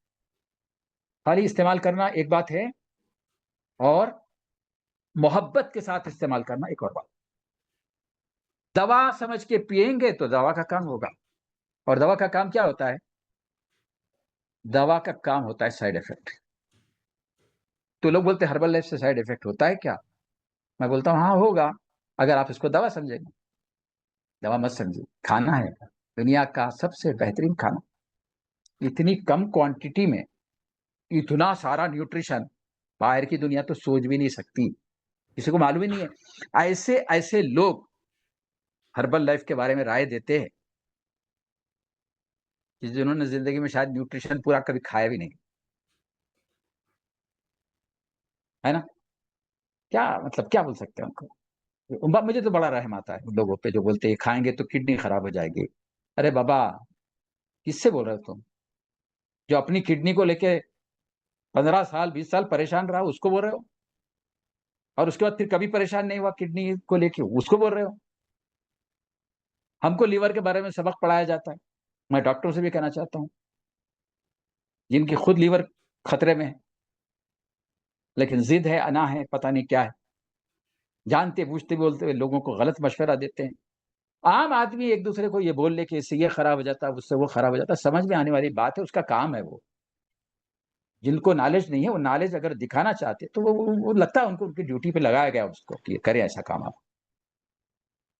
B: खाली इस्तेमाल करना एक बात है, और मोहब्बत के साथ इस्तेमाल करना एक और बात। दवा समझ के पिएंगे तो दवा का काम होगा, और दवा का काम क्या होता है? दवा का काम होता है साइड इफेक्ट। तो लोग बोलते हैं हर्बल लाइफ से साइड इफेक्ट होता है क्या? मैं बोलता हूँ हाँ होगा, अगर आप इसको दवा समझेंगे। दवा मत समझिए, खाना है दुनिया का सबसे बेहतरीन खाना। इतनी कम क्वांटिटी में इतना सारा न्यूट्रिशन बाहर की दुनिया तो सोच भी नहीं सकती, किसी को मालूम ही नहीं है। ऐसे ऐसे लोग हर्बल लाइफ के बारे में राय देते हैं कि जिन्होंने जिंदगी में शायद न्यूट्रिशन पूरा कभी खाया भी नहीं, है ना? क्या मतलब, क्या बोल सकते हैं उनको? मुझे तो बड़ा रहम आता है उन लोगों पे जो बोलते हैं खाएंगे तो किडनी खराब हो जाएगी। अरे बाबा, किससे बोल रहे हो तुम? जो अपनी किडनी को लेके 15 साल 20 साल परेशान रहा, उसको बोल रहे हो? और उसके बाद फिर कभी परेशान नहीं हुआ किडनी को लेके, उसको बोल रहे हो? हमको लीवर के बारे में सबक पढ़ाया जाता है। मैं डॉक्टरों से भी कहना चाहता हूँ, जिनकी खुद लीवर खतरे में है, लेकिन जिद है, अना है, पता नहीं क्या है, जानते बूझते बोलते हुए लोगों को गलत मशवरा देते हैं। आम आदमी एक दूसरे को ये बोल ले कि इससे ये खराब हो जाता है, उससे वो खराब हो जाता है, समझ में आने वाली बात है, उसका काम है वो। जिनको नॉलेज नहीं है, वो नॉलेज अगर दिखाना चाहते तो वो लगता है उनको उनकी ड्यूटी पे लगाया गया उसको कि करें ऐसा काम। आप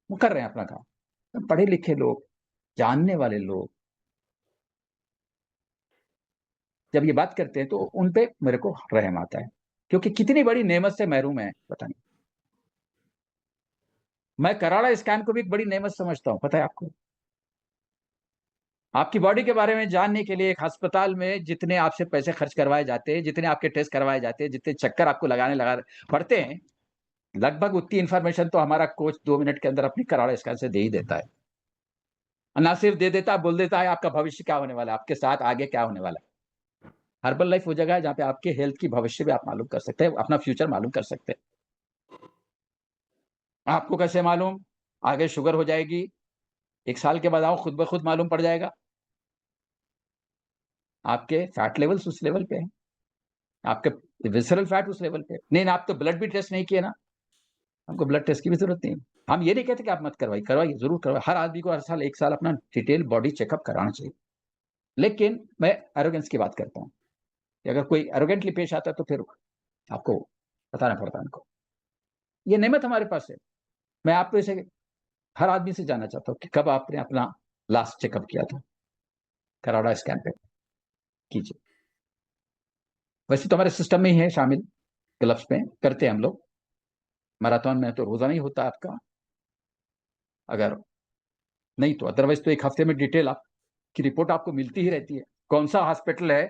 B: वो कर रहे हैं अपना काम। पढ़े लिखे लोग, जानने वाले लोग जब ये बात करते हैं तो उन पे मेरे को रहम आता है, क्योंकि कितनी बड़ी नेमत से महरूम है पता नहीं। मैं कराड़ा स्कैन को भी एक बड़ी नेमत समझता हूँ, पता है आपको? आपकी बॉडी के बारे में जानने के लिए एक अस्पताल में जितने आपसे पैसे खर्च करवाए जाते हैं, जितने आपके टेस्ट करवाए जाते हैं, जितने चक्कर आपको लगाने लगा पड़ते हैं, लगभग उतनी इंफॉर्मेशन तो हमारा कोच 2 मिनट के अंदर अपनी कराड़ा स्कैन से दे ही देता है। ना सिर्फ दे देता है, बोल देता है आपका भविष्य क्या होने वाला है, आपके साथ आगे क्या होने वाला है। हर्बल लाइफ वो जगह है जहाँ पे आपके हेल्थ की भविष्य भी आप मालूम कर सकते हैं, अपना फ्यूचर मालूम कर सकते हैं। आपको कैसे मालूम? आगे शुगर हो जाएगी, 1 साल के बाद आओ खुद ब खुद मालूम पड़ जाएगा। आपके फैट लेवल्स उस लेवल पे हैं, आपके विसरल फैट उस लेवल पे नहीं ना। आप तो ब्लड भी टेस्ट नहीं किए ना, हमको ब्लड टेस्ट की भी जरूरत नहीं। हम ये नहीं कहते कि आप मत करवाइए, करवाइए, जरूर करवाइए। हर आदमी को हर साल 1 साल अपना डिटेल बॉडी चेकअप कराना चाहिए। लेकिन मैं एरोगेंस की बात करता हूँ कि अगर कोई एरोगेंटली पेश आता है तो फिर आपको बताना पड़ता है उनको। ये नेमत हमारे पास है। मैं आपको इसे हर आदमी से जानना चाहता हूँ कि कब आपने अपना लास्ट चेकअप किया था। कराड़ा स्कैन पे कीजिए। वैसे तो हमारे सिस्टम में ही है शामिल, क्लब्स में करते हैं हम लोग। मैराथन में तो रोजाना ही होता है आपका, अगर नहीं तो अदरवाइज तो एक हफ्ते में डिटेल आपकी रिपोर्ट आपको मिलती ही रहती है। कौन सा हॉस्पिटल है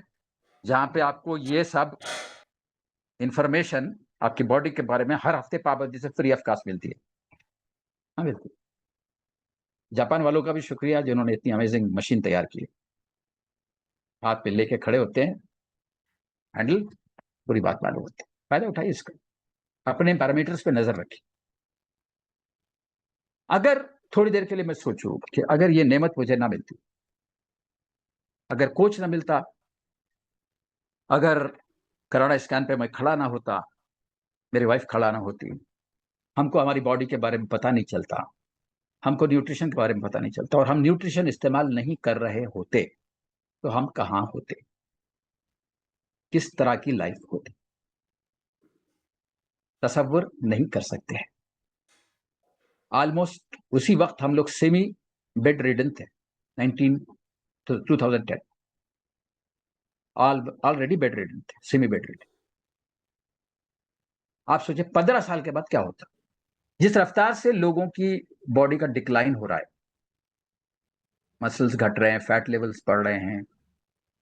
B: जहां पे आपको ये सब इंफॉर्मेशन आपकी बॉडी के बारे में हर हफ्ते पाबंदी से फ्री ऑफ कॉस्ट मिलती है? हाँ बिल्कुल। जापान वालों का भी शुक्रिया जिन्होंने इतनी अमेजिंग मशीन तैयार की है। हाथ पे लेके खड़े होते हैं, हैंडल, पूरी बात मालूम होती है। फायदा उठाइए इसका, अपने पैरामीटर्स पे नजर रखिए। अगर थोड़ी देर के लिए मैं सोचूं कि अगर ये नेमत मुझे ना मिलती, अगर कोच ना मिलता, अगर कराड़ा स्कैन पे मैं खड़ा ना होता, मेरी वाइफ खड़ा ना होती, हमको हमारी बॉडी के बारे में पता नहीं चलता, हमको न्यूट्रिशन के बारे में पता नहीं चलता, और हम न्यूट्रिशन इस्तेमाल नहीं कर रहे होते, तो हम कहाँ होते, किस तरह की लाइफ होती, तसव्वुर नहीं कर सकते हैं। ऑलमोस्ट उसी वक्त हम लोग सेमी बेड रिडन थे, 2010 ऑलरेडी बेड रिडन थे, सेमी बेड रिडन। आप सोचिए 15 साल के बाद क्या होता। जिस रफ्तार से लोगों की बॉडी का डिक्लाइन हो रहा है, मसल्स घट रहे हैं, फैट लेवल्स बढ़ रहे हैं,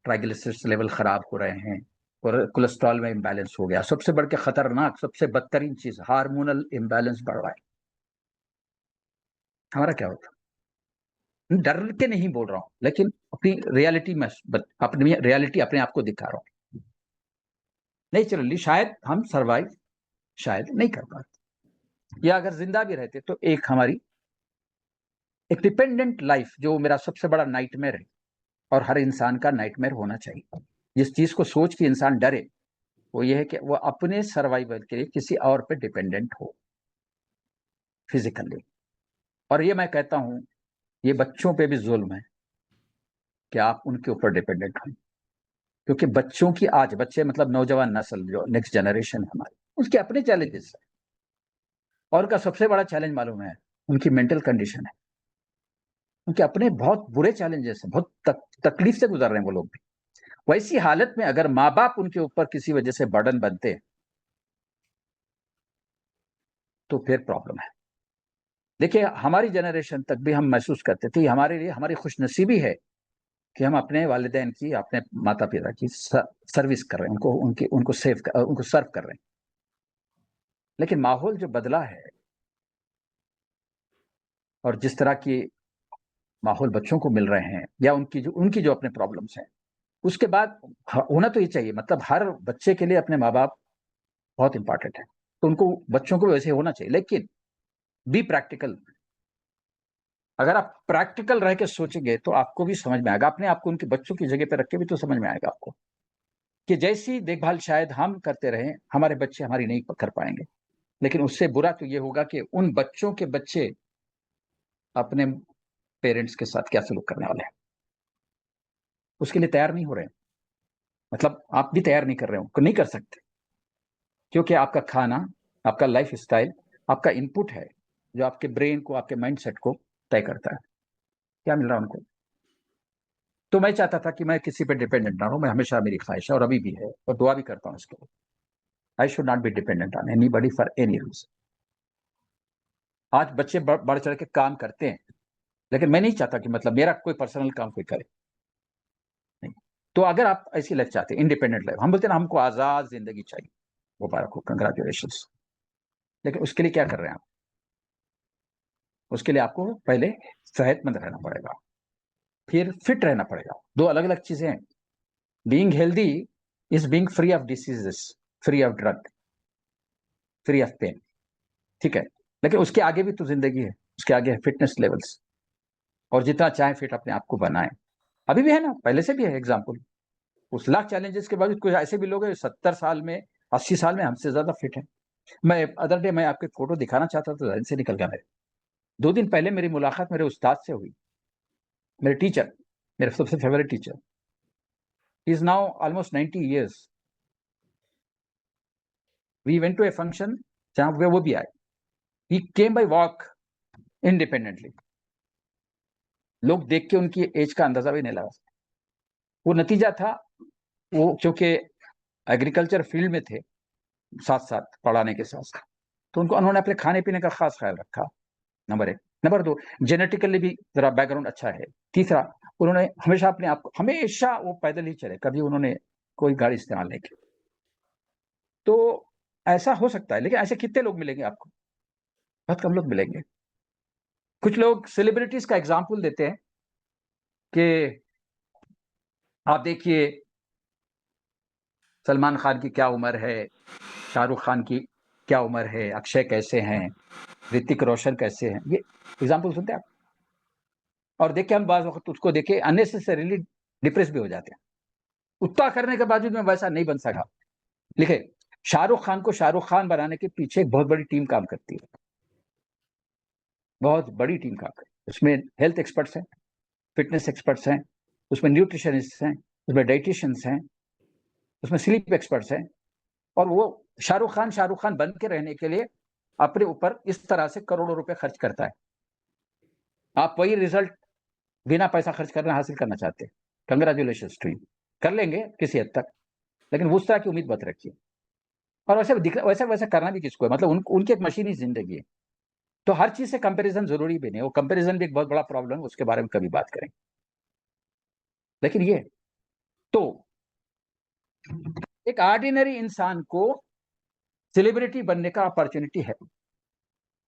B: ट्राइग्लिसराइड्स लेवल खराब हो रहे हैं, और कोलेस्ट्रॉल में इम्बैलेंस हो गया, सबसे बढ़ के खतरनाक, सबसे बदतरीन चीज हार्मोनल इम्बैलेंस बढ़ रहा है, हमारा क्या होता। डर के नहीं बोल रहा हूं, लेकिन अपनी रियलिटी में, अपनी रियलिटी अपने आप को दिखा रहा हूं। नहीं चल, शायद हम सर्वाइव शायद नहीं कर पाते, या अगर जिंदा भी रहते तो एक हमारी एक डिपेंडेंट लाइफ, जो मेरा सबसे बड़ा नाइटमेयर है, और हर इंसान का नाइटमेयर होना चाहिए, जिस चीज को सोच के इंसान डरे, वो ये है कि वो अपने सर्वाइवल के लिए किसी और पे डिपेंडेंट हो फिजिकली। और ये मैं कहता हूं, ये बच्चों पे भी जुल्म है कि आप उनके ऊपर डिपेंडेंट हो, क्योंकि बच्चों की, आज बच्चे मतलब नौजवान नस्ल, जो नेक्स्ट जनरेशन है हमारी, उसके अपने चैलेंजेस है, और उनका सबसे बड़ा चैलेंज मालूम है, उनकी मेंटल कंडीशन है। उनके अपने बहुत बुरे चैलेंजेस हैं, बहुत तकलीफ से गुजर रहे हैं वो लोग भी। वैसी हालत में अगर माँ बाप उनके ऊपर किसी वजह से बर्डन बनते, तो फिर प्रॉब्लम है। देखिए, हमारी जनरेशन तक भी हम महसूस करते थे, हमारे लिए हमारी खुशनसीबी है कि हम अपने वालिदैन की, अपने माता पिता की सर्विस कर रहे हैं, उनको उनको सर्व कर रहे हैं। लेकिन माहौल जो बदला है, और जिस तरह की माहौल बच्चों को मिल रहे हैं, या उनकी जो अपने प्रॉब्लम्स हैं, उसके बाद होना तो ये चाहिए, मतलब हर बच्चे के लिए अपने माँ बाप बहुत इंपॉर्टेंट है, तो उनको, बच्चों को वैसे होना चाहिए, लेकिन बी प्रैक्टिकल। अगर आप प्रैक्टिकल रह के सोचेंगे तो आपको भी समझ में आएगा, अपने आपको उनके बच्चों की जगह पे रख के भी तो समझ में आएगा आपको, कि जैसी देखभाल शायद हम करते रहे, हमारे बच्चे हमारी नहीं कर पाएंगे। लेकिन उससे बुरा तो ये होगा कि उन बच्चों के बच्चे अपने पेरेंट्स के साथ क्या सलूक करने वाले हैं, उसके लिए तैयार नहीं हो रहे हैं। मतलब आप भी तैयार नहीं कर रहे हो, नहीं कर सकते, क्योंकि आपका खाना, आपका लाइफ स्टाइल, आपका इनपुट है, जो आपके ब्रेन को, आपके माइंडसेट को तय करता है। क्या मिल रहा है उनको। तो मैं चाहता था कि मैं किसी पे डिपेंडेंट ना हूं, मैं हमेशा, मेरी ख्वाहिश है और अभी भी है, और दुआ भी करता हूं इसके लिए, I should not be dependent on anybody for any reason. आज बच्चे बढ़ चढ़ के काम करते हैं, लेकिन मैं नहीं चाहता कि मतलब मेरा कोई पर्सनल काम कोई करे, नहीं। तो अगर आप ऐसी लाइफ चाहते हैं, इंडिपेंडेंट लाइफ, हम बोलते हैं ना, हमको आजाद जिंदगी चाहिए, मुबारक हो, कंग्रेचुलेशन। लेकिन उसके लिए क्या कर रहे हैं आप? उसके लिए आपको पहले सेहतमंद रहना पड़ेगा, फिर फिट रहना पड़ेगा। दो अलग अलग चीजें हैं। Being healthy is being free of diseases, free of drug, free of pain, ठीक है। लेकिन उसके आगे भी तो जिंदगी है, उसके आगे है फिटनेस लेवल्स, और जितना चाहे फिट अपने आप को बनाए। अभी भी है ना, पहले से भी है एग्जाम्पल। उस लाख चैलेंजेस के बावजूद कुछ ऐसे भी लोग हैं 70 साल में, 80 साल में हमसे ज्यादा फिट है। मैं अदर डे मैं आपको फोटो दिखाना चाहता था, तो जहन से निकल गया मेरे। 2 दिन पहले मेरी मुलाकात मेरे उस्ताद से हुई, मेरे टीचर, मेरे सबसे favourite teacher, He is now almost 90 years. We went to a function जहाँ पे वो भी आए. He came by walk independently. लोग देख के उनकी एज का अंदाजा भी नहीं लगा सकते. वो नतीजा था, वो क्योंकि एग्रीकल्चर फील्ड में थे साथ साथ पढ़ाने के साथ साथ, तो उन्होंने अपने खाने पीने का खास ख्याल रखा. नंबर 1. नंबर 2, जेनेटिकली भी जरा बैकग्राउंड अच्छा है. तीसरा, उन्होंने हमेशा अपने आप को, हमेशा वो पैदल ही चले, कभी उन्होंने कोई गाड़ी इस्तेमाल नहीं की. तो ऐसा हो सकता है, लेकिन ऐसे कितने लोग मिलेंगे आपको? बहुत कम लोग मिलेंगे. कुछ लोग सेलिब्रिटीज का एग्जाम्पल देते हैं कि आप देखिए सलमान खान की क्या उम्र है, शाहरुख खान की क्या उम्र है, अक्षय कैसे हैं, ऋतिक रोशन कैसे हैं. ये एग्जाम्पल सुनते हैं आप, और देख के हम बाज़ वक्त उसको देखे अननेसेसरीली डिप्रेस भी हो जाते हैं. उतना करने के बावजूद मैं वैसा नहीं बन सका. लिखे, शाहरुख खान को शाहरुख खान बनाने के पीछे एक बहुत बड़ी टीम काम करती है, बहुत बड़ी टीम काम करती है. उसमें हेल्थ एक्सपर्ट्स हैं, फिटनेस एक्सपर्ट्स हैं, उसमें न्यूट्रिशनिस्ट हैं, उसमें डाइटिशियंस हैं, उसमें स्लीप एक्सपर्ट्स हैं. और वो शाहरुख खान बन के रहने के लिए अपने ऊपर इस तरह से करोड़ों रुपए खर्च करता है. आप वही रिजल्ट बिना पैसा खर्च करना हासिल करना चाहते हैं, कंग्रेचुलेशंस टू यू. कर लेंगे किसी हद तक, लेकिन उस तरह की उम्मीद मत रखिए. और वैसे वैसे करना भी किसको है, मतलब उनकी एक मशीनी जिंदगी है. तो हर चीज से कंपैरिजन जरूरी भी नहीं. वो कंपैरिजन भी एक बहुत बड़ा प्रॉब्लम है, उसके बारे में कभी बात करेंगे. लेकिन ये तो एक ऑर्डिनरी इंसान को सेलिब्रिटी बनने का अपॉर्चुनिटी है.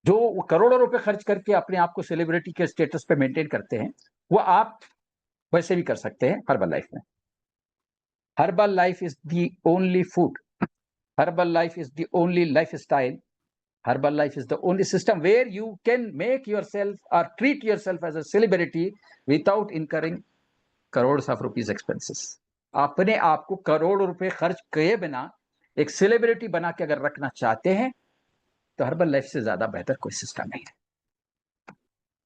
B: जो वो करोड़ों रुपए खर्च करके अपने आप को सेलिब्रिटी के स्टेटस पे मेंटेन करते हैं, वो आप वैसे भी कर सकते हैं हर्बल लाइफ में. Herbal life is the only food, herbal life is the only life style, herbal life is the only system where you can make yourself or treat yourself as a celebrity without incurring crores of rupees expenses. अपने आप को करोड़ों रुपए खर्च किए बिना एक celebrity बना के अगर रखना चाहते हैं, तो हर्बल लाइफ से ज्यादा बेहतर कोई सिस्टम नहीं है.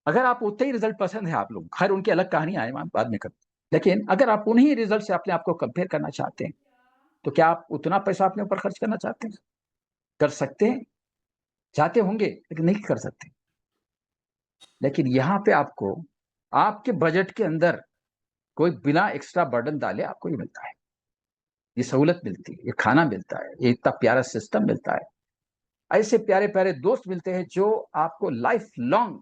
B: अगर आप उतने ही रिजल्ट पसंद है, आप लोग खैर उनकी अलग कहानी आए बाद में करते, लेकिन अगर आप उन्हीं रिजल्ट से अपने आप को कंपेयर करना चाहते हैं, तो क्या आप उतना पैसा अपने ऊपर खर्च करना चाहते हैं? कर सकते हैं, चाहते होंगे, लेकिन नहीं कर सकते. लेकिन यहाँ पे आपको आपके बजट के अंदर कोई बिना एक्स्ट्रा बर्डन डाले आपको ये मिलता है, ये सहूलत मिलती है, ये खाना मिलता है, ये इतना प्यारा सिस्टम मिलता है, ऐसे प्यारे प्यारे दोस्त मिलते हैं जो आपको लाइफ लॉन्ग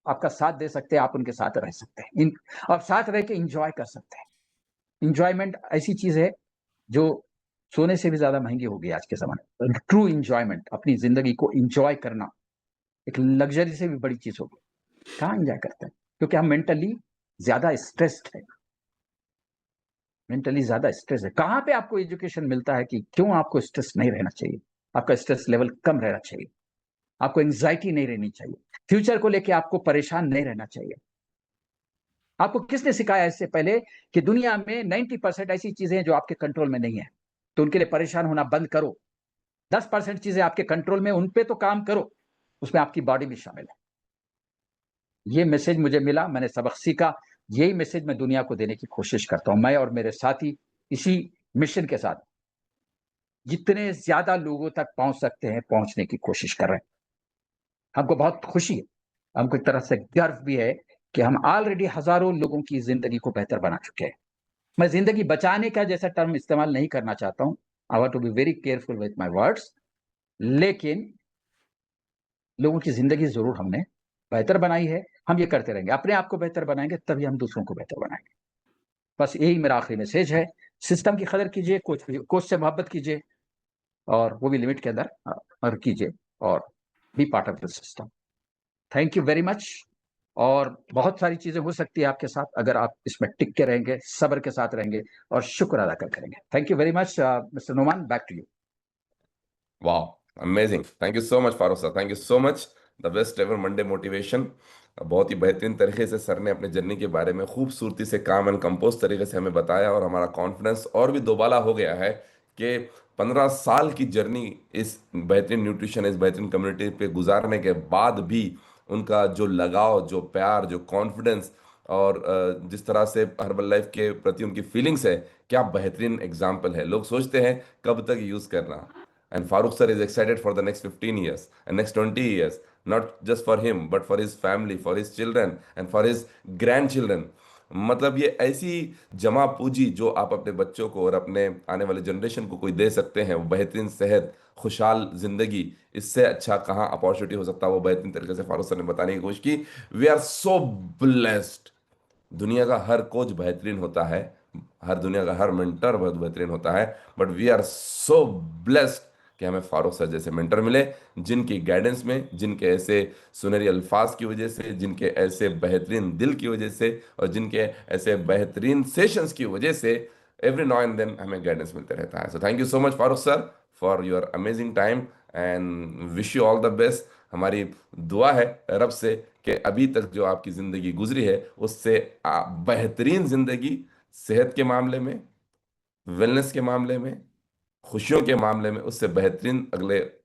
B: आपका साथ दे सकते हैं, आप उनके साथ रह सकते हैं, और साथ रह के इंजॉय कर सकते हैं. इंजॉयमेंट ऐसी चीज है जो सोने से भी ज्यादा महंगी होगी आज के जमाने में. ट्रू इंजॉयमेंट, अपनी जिंदगी को इंजॉय करना एक लग्जरी से भी बड़ी चीज होगी. कहाँ एंजॉय करते हैं? क्योंकि हम मेंटली ज्यादा स्ट्रेस्ड है, मेंटली ज्यादा स्ट्रेस है. कहाँ पे आपको एजुकेशन मिलता है कि क्यों आपको स्ट्रेस नहीं रहना चाहिए, आपका स्ट्रेस लेवल कम रहना चाहिए, आपको एंजाइटी नहीं रहनी चाहिए, फ्यूचर को लेके आपको परेशान नहीं रहना चाहिए. आपको किसने सिखाया इससे पहले कि दुनिया में 90% ऐसी चीजें हैं जो आपके कंट्रोल में नहीं है, तो उनके लिए परेशान होना बंद करो. 10% चीजें आपके कंट्रोल में, उन पे तो काम करो, उसमें आपकी बॉडी भी शामिल है. ये मैसेज मुझे मिला, मैंने सबक सीखा. यही मैसेज मैं दुनिया को देने की कोशिश करता हूं. मैं और मेरे साथी इसी मिशन के साथ जितने ज्यादा लोगों तक पहुंच सकते हैं पहुंचने की कोशिश कर रहे हैं. हमको बहुत खुशी है, हमको एक तरह से गर्व भी है कि हम ऑलरेडी हजारों लोगों की जिंदगी को बेहतर बना चुके हैं. मैं जिंदगी बचाने का जैसा टर्म इस्तेमाल नहीं करना चाहता हूं. I want to be very careful with my words. लेकिन लोगों की जिंदगी जरूर हमने बेहतर बनाई है. हम ये करते रहेंगे, अपने आप को बेहतर बनाएंगे, तभी हम दूसरों को बेहतर बनाएंगे. बस यही मेरा आखिरी मैसेज है. सिस्टम की कदर कीजिए, कोच से मोहब्बत कीजिए, और वो भी लिमिट के अंदर और कीजिए, और be part of the system. Thank you very much. और बहुत सारी चीजें हो सकती है आपके साथ अगर आप इसमें टिक के रहेंगे, सब्र के साथ रहेंगे और शुक्र अदा कर करेंगे. Thank you very much mister Noman, back to you.
A: वाह, amazing. Thank you so much Farooq sir, thank you so much. The best ever Monday motivation. बहुत ही बेहतरीन तरीके से सर ने अपने जर्नी के बारे में खूबसूरती से काम एंड कंपोज तरीके से हमें बताया, और हमारा कॉन्फिडेंस और भी दोबाला हो गया है कि 15 साल की जर्नी इस बेहतरीन न्यूट्रिशन, इस बेहतरीन कम्युनिटी पे गुजारने के बाद भी उनका जो लगाव, जो प्यार, जो कॉन्फिडेंस, और जिस तरह से हर्बल लाइफ के प्रति उनकी फीलिंग्स है क्या बेहतरीन एग्जाम्पल है। लोग सोचते हैं कब तक यूज करना। And Farooq sir is excited for the next 15 years and next 20 years, not just for him but for his family, for his children and for his grandchildren। मतलब ये ऐसी जमा पूंजी जो आप अपने बच्चों को और अपने आने वाले जनरेशन को कोई दे सकते हैं, वो बेहतरीन सेहत, खुशहाल जिंदगी, इससे अच्छा कहाँ अपॉर्चुनिटी हो सकता है। वो बेहतरीन तरीके से फारूक सर ने बताने की कोशिश की। We are so blessed. दुनिया का हर कोच बेहतरीन होता है, हर दुनिया का हर मेंटर बहुत बेहतरीन होता है, but we are so blessed कि हमें फारूक सर जैसे मेंटर मिले, जिनकी गाइडेंस में, जिनके ऐसे सुनहरी अल्फाज की वजह से, जिनके ऐसे बेहतरीन दिल की वजह से, और जिनके ऐसे बेहतरीन सेशंस की वजह से एवरी नाउ एंड देन हमें गाइडेंस मिलते रहता है। So thank you so much Farooq sir for your amazing time and wish you all the best. हमारी दुआ है रब से कि अभी तक जो आपकी ज़िंदगी गुजरी है उससे बेहतरीन ज़िंदगी, सेहत के मामले में, वेलनेस के मामले में, खुशियों के मामले में, उससे बेहतरीन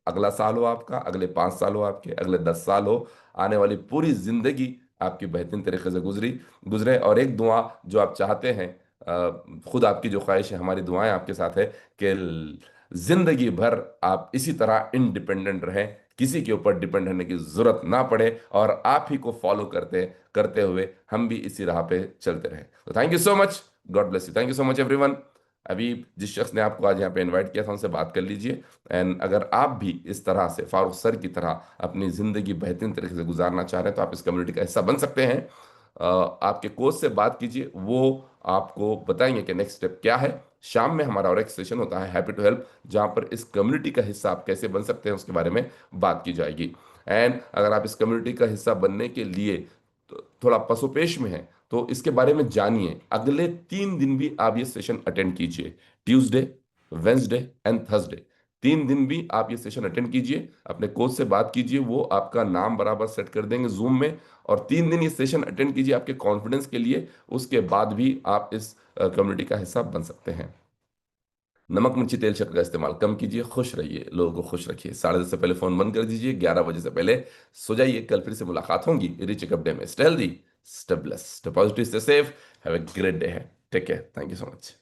A: अगला साल हो आपका, अगले 5 साल हो आपके, अगले 10 साल हो, आने वाली पूरी जिंदगी आपकी बेहतरीन तरीके से गुजरे। और एक दुआ जो आप चाहते हैं, खुद आपकी जो ख्वाहिश है, हमारी दुआएं आपके साथ है कि जिंदगी भर आप इसी तरह इंडिपेंडेंट रहें, किसी के ऊपर डिपेंड रहने की जरूरत ना पड़े, और आप ही को फॉलो करते करते हुए हम भी इसी राह पे चलते रहें। तो thank you so much, God bless you, thank you so much everyone. अभी जिस शख्स ने आपको आज यहाँ पे इनवाइट किया था उनसे बात कर लीजिए। एंड अगर आप भी इस तरह से फारूक सर की तरह अपनी ज़िंदगी बेहतरीन तरीके से गुजारना चाह रहे हैं तो आप इस कम्युनिटी का हिस्सा बन सकते हैं। आपके कोच से बात कीजिए, वो आपको बताएंगे कि नेक्स्ट स्टेप क्या है। शाम में हमारा और एक सेशन होता है हैप्पी टू हेल्प, जहाँ पर इस कम्युनिटी का हिस्सा आप कैसे बन सकते हैं उसके बारे में बात की जाएगी। एंड अगर आप इस कम्युनिटी का हिस्सा बनने के लिए थोड़ा पसोपेश में हैं तो इसके बारे में जानिए। अगले 3 दिन भी आप ये सेशन अटेंड कीजिए, ट्यूसडे, वेंसडे एंड थर्सडे। 3 दिन भी आप ये सेशन अटेंड कीजिए, अपने कोच से बात कीजिए, वो आपका नाम बराबर सेट कर देंगे जूम में। और 3 दिन ये सेशन अटेंड कीजिए आपके कॉन्फिडेंस के लिए, उसके बाद भी आप इस कम्युनिटी का हिस्सा बन सकते हैं। नमक मिर्ची तेल शक्कर का इस्तेमाल कम कीजिए, खुश रहिए, लोगों को खुश रखिए। 10:30 से पहले फोन बंद कर दीजिए, 11 बजे से पहले सो जाइए। कल फिर से मुलाकात होगी रीचेकअप डे में। Stay healthy, stay blessed, stay positive, stay safe, have a great day है। Take care, thank you so much.